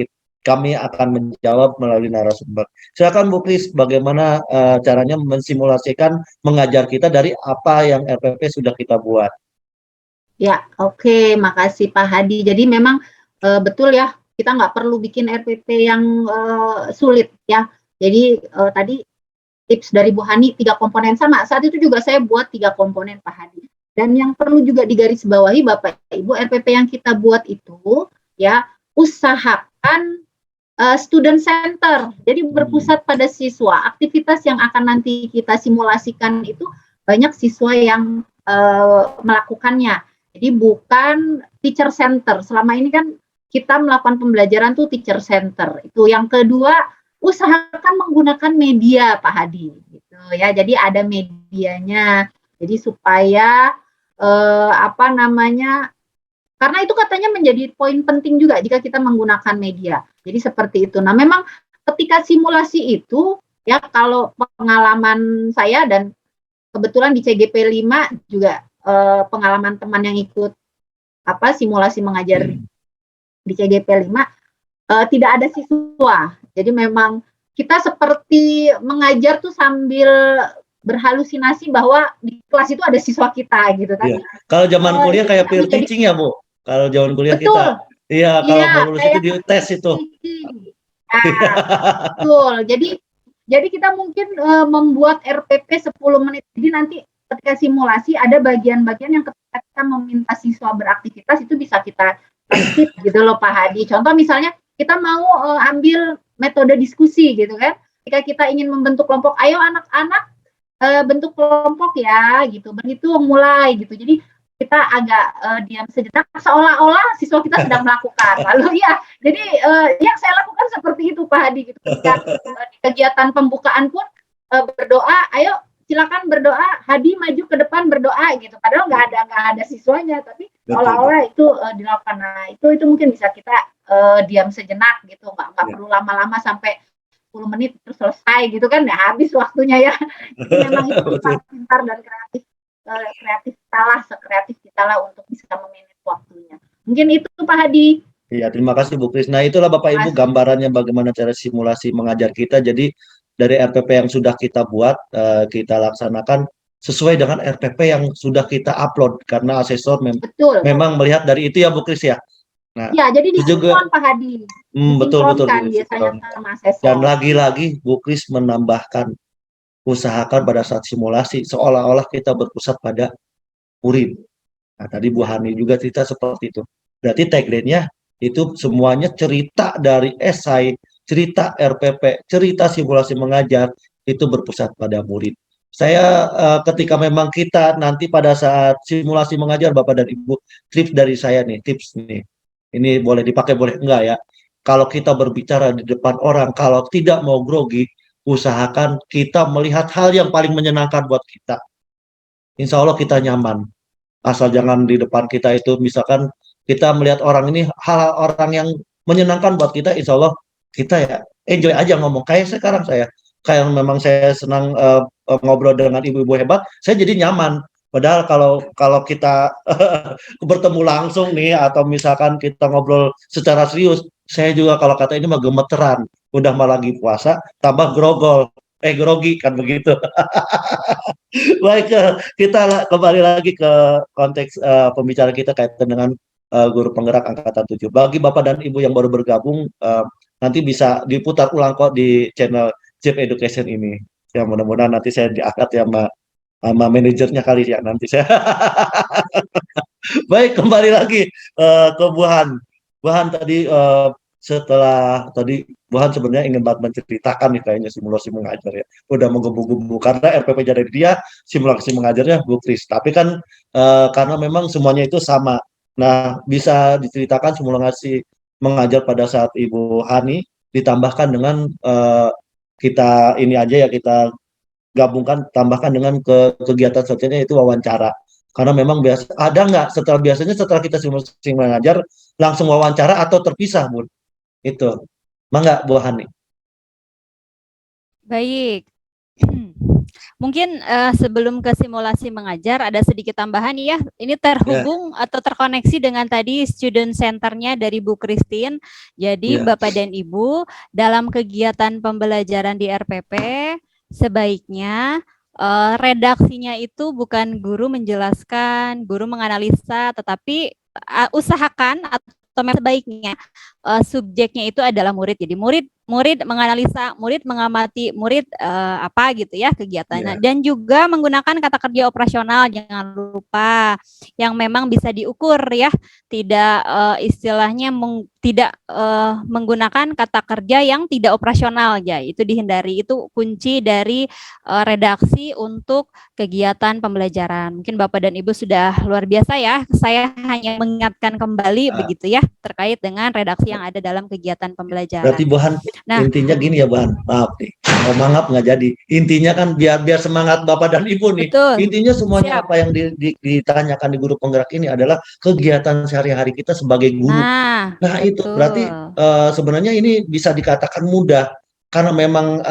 kami akan menjawab melalui narasumber. Silakan Bu Kris, bagaimana caranya mensimulasikan mengajar kita dari apa yang RPP sudah kita buat? Ya, oke, makasih Pak Hadi. Jadi memang betul ya, kita nggak perlu bikin RPP yang sulit ya. Jadi tadi tips dari Bu Hani 3 komponen sama. Saat itu juga saya buat 3 komponen Pak Hadi. Dan yang perlu juga digarisbawahi Bapak Ibu, RPP yang kita buat itu ya usahakan student center. Jadi berpusat pada siswa. Aktivitas yang akan nanti kita simulasikan itu banyak siswa yang melakukannya. Jadi bukan teacher center. Selama ini kan kita melakukan pembelajaran tuh teacher center. Itu yang kedua, usahakan menggunakan media Pak Hadi gitu ya. Jadi ada medianya. Jadi supaya karena itu katanya menjadi poin penting juga jika kita menggunakan media. Jadi seperti itu. Nah, memang ketika simulasi itu ya, kalau pengalaman saya dan kebetulan di CGP 5 juga pengalaman teman yang ikut simulasi mengajar di CGP 5 tidak ada siswa. Jadi memang kita seperti mengajar tuh sambil berhalusinasi bahwa di kelas itu ada siswa kita gitu kan. Iya. Kalau zaman kuliah kayak peer teaching ya Bu? Kalau zaman kuliah betul. Kita. Iya, kalau mau lulus itu di tes itu. Betul. Jadi kita mungkin membuat RPP 10 menit. Jadi nanti ketika simulasi ada bagian-bagian yang ketika kita meminta siswa beraktivitas itu bisa kita skip gitu loh Pak Hadi. Contoh misalnya kita mau ambil metode diskusi gitu kan. Ketika kita ingin membentuk kelompok, ayo anak-anak bentuk kelompok ya gitu. Berhitung mulai gitu. Jadi kita agak diam sejenak seolah-olah siswa kita sedang melakukan. Lalu ya, jadi yang saya lakukan seperti itu Pak Hadi gitu. Ketika di kegiatan pembukaan pun berdoa, ayo silakan berdoa, Hadi maju ke depan berdoa gitu. Padahal nggak ada siswanya, tapi olah-olah itu dilakukan. Nah, itu mungkin bisa kita diam sejenak gitu, nggak perlu lama-lama sampai 10 menit terus selesai gitu kan, nggak habis waktunya ya. Jadi memang itu pintar dan kreatif sekreatif kita lah untuk bisa memanage waktunya. Mungkin itu Pak Hadi. Iya, terima kasih Bu Kris. Nah, itulah Bapak Ibu gambarannya bagaimana cara simulasi mengajar kita. Jadi dari RPP yang sudah kita buat, kita laksanakan sesuai dengan RPP yang sudah kita upload karena asesor memang melihat dari itu ya Bu Kris ya. Nah, ya, jadi disinkron Pak Hadi. Betul. Biasanya sama asesor. Dan lagi-lagi Bu Kris menambahkan, usahakan pada saat simulasi seolah-olah kita berpusat pada murid. Nah, tadi Bu Hani juga cerita seperti itu. Berarti tagline-nya itu semuanya cerita dari esai, cerita RPP, cerita simulasi mengajar, itu berpusat pada murid. Saya ketika memang kita nanti pada saat simulasi mengajar Bapak dan Ibu, tips dari saya nih, ini boleh dipakai boleh enggak ya. Kalau kita berbicara di depan orang, kalau tidak mau grogi, usahakan kita melihat hal yang paling menyenangkan buat kita. Insya Allah kita nyaman. Asal jangan di depan kita itu misalkan kita melihat orang ini hal orang yang menyenangkan buat kita, insya Allah kita ya enjoy aja ngomong. Kayak sekarang kayak memang saya senang ngobrol dengan ibu-ibu hebat, saya jadi nyaman. Padahal kalau kita bertemu langsung nih atau misalkan kita ngobrol secara serius, saya juga kalau kata ini mah gemeteran. Udah malah lagi puasa, tambah grogi kan begitu. Baik, kita kembali lagi ke konteks pembicaraan kita kaitan dengan guru penggerak angkatan 7. Bagi Bapak dan Ibu yang baru bergabung, nanti bisa diputar ulang kok di channel Jeep Education ini. Ya mudah-mudahan nanti saya diangkat ya sama manajernya kali ya nanti saya. Baik, kembali lagi ke Bu Han. Bu Han tadi setelah tadi Bu Han sebenarnya ingin banget menceritakan nih kayaknya simulasi mengajar ya. Udah menggebu-gebu karena RPP jadi dia, simulasi mengajarnya Bu Kris. Tapi kan karena memang semuanya itu sama. Nah, bisa diceritakan simulasi mengajar pada saat Ibu Hani ditambahkan dengan kita ini aja ya, kita gabungkan tambahkan dengan kegiatan sosialnya itu wawancara. Karena memang ada nggak biasanya setelah kita simulasi mengajar langsung wawancara atau terpisah, Bu? Itu. Mangga Bu Hani. Baik. Mungkin sebelum ke simulasi mengajar ada sedikit tambahan ya. Ini terhubung atau terkoneksi dengan tadi student centernya dari Bu Christine. Jadi Bapak dan Ibu dalam kegiatan pembelajaran di RPP sebaiknya redaksinya itu bukan guru menjelaskan, guru menganalisa, tetapi usahakan atau sebaiknya subjeknya itu adalah murid. Jadi murid menganalisa, murid mengamati, murid apa gitu ya kegiatannya, dan juga menggunakan kata kerja operasional, jangan lupa yang memang bisa diukur ya, tidak istilahnya tidak menggunakan kata kerja yang tidak operasional ya, itu dihindari, itu kunci dari redaksi untuk kegiatan pembelajaran. Mungkin Bapak dan Ibu sudah luar biasa ya, saya hanya mengingatkan kembali begitu ya terkait dengan redaksi yang ada dalam kegiatan pembelajaran. Berarti Bu Han, intinya gini ya Bu Han, maaf nih, mangap nggak jadi. Intinya kan biar semangat Bapak dan Ibu nih. Betul. Intinya semuanya apa yang ditanyakan di guru penggerak ini adalah kegiatan sehari-hari kita sebagai guru. Nah itu berarti sebenarnya ini bisa dikatakan mudah karena memang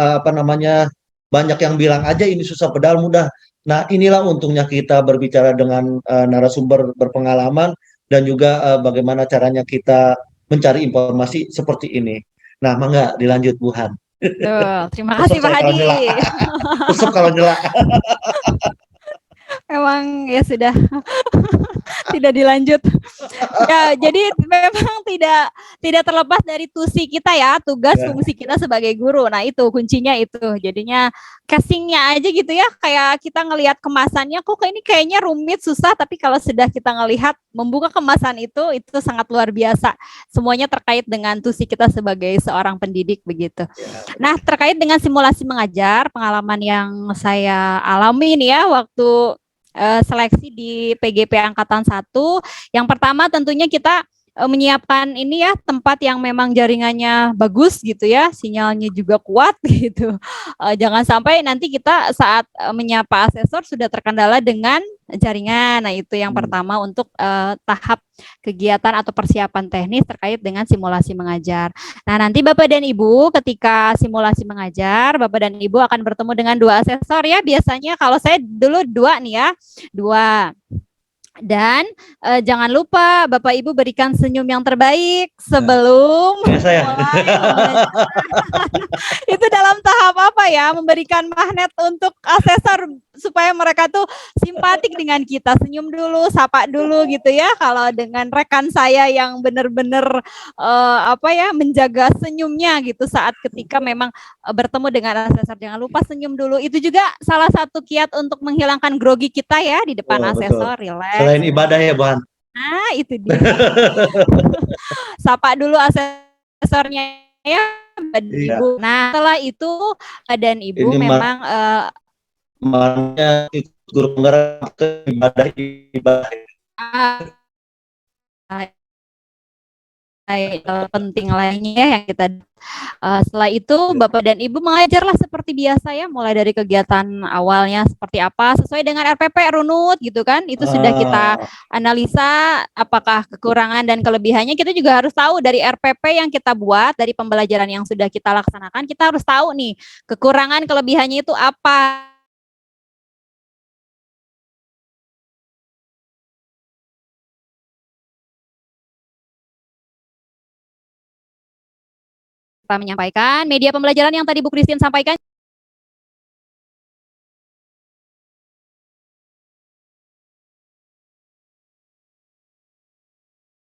banyak yang bilang aja ini susah padahal mudah. Nah inilah untungnya kita berbicara dengan narasumber berpengalaman dan juga bagaimana caranya kita mencari informasi seperti ini. Nah, mangga dilanjut Bu Han. Terima kasih Pak Hadi. Usap kalau nyela. Memang ya sudah tidak dilanjut. Ya, jadi memang tidak terlepas dari tusi kita ya, tugas fungsi kita sebagai guru. Nah, itu kuncinya itu. Jadinya casingnya aja gitu ya, kayak kita ngelihat kemasannya kok ini kayaknya rumit, susah, tapi kalau sudah kita ngelihat membuka kemasan itu sangat luar biasa. Semuanya terkait dengan tusi kita sebagai seorang pendidik begitu. Nah, terkait dengan simulasi mengajar, pengalaman yang saya alami nih ya waktu seleksi di PGP Angkatan 1. Yang pertama tentunya kita menyiapkan ini ya, tempat yang memang jaringannya bagus gitu ya, sinyalnya juga kuat gitu. Jangan sampai nanti kita saat menyapa asesor sudah terkendala dengan jaringan. Nah, itu yang pertama untuk tahap kegiatan atau persiapan teknis terkait dengan simulasi mengajar. Nah, nanti Bapak dan Ibu ketika simulasi mengajar, Bapak dan Ibu akan bertemu dengan 2 asesor ya. Biasanya kalau saya dulu 2 nih ya, 2. Dan jangan lupa Bapak Ibu berikan senyum yang terbaik sebelum mulai. Itu dalam tahap apa ya? Memberikan magnet untuk asesor supaya mereka tuh simpatik dengan kita. Senyum dulu, sapa dulu gitu ya. Kalau dengan rekan saya yang benar-benar menjaga senyumnya gitu saat ketika memang bertemu dengan asesor, jangan lupa senyum dulu. Itu juga salah satu kiat untuk menghilangkan grogi kita ya di depan asesor. Relax. Selain ibadah ya, Bang. Nah, itu dia. Sapa dulu asesornya ya, Ibu. Nah, setelah itu dan Ibu ini memang ikut guru penggerak ibadah. Penting lainnya yang kita setelah itu Bapak dan Ibu mengajarlah seperti biasa ya, mulai dari kegiatan awalnya seperti apa sesuai dengan RPP runut gitu kan, itu sudah kita analisa apakah kekurangan dan kelebihannya. Kita juga harus tahu dari RPP yang kita buat, dari pembelajaran yang sudah kita laksanakan, kita harus tahu nih kekurangan kelebihannya itu apa. Menyampaikan media pembelajaran yang tadi Bu Christine sampaikan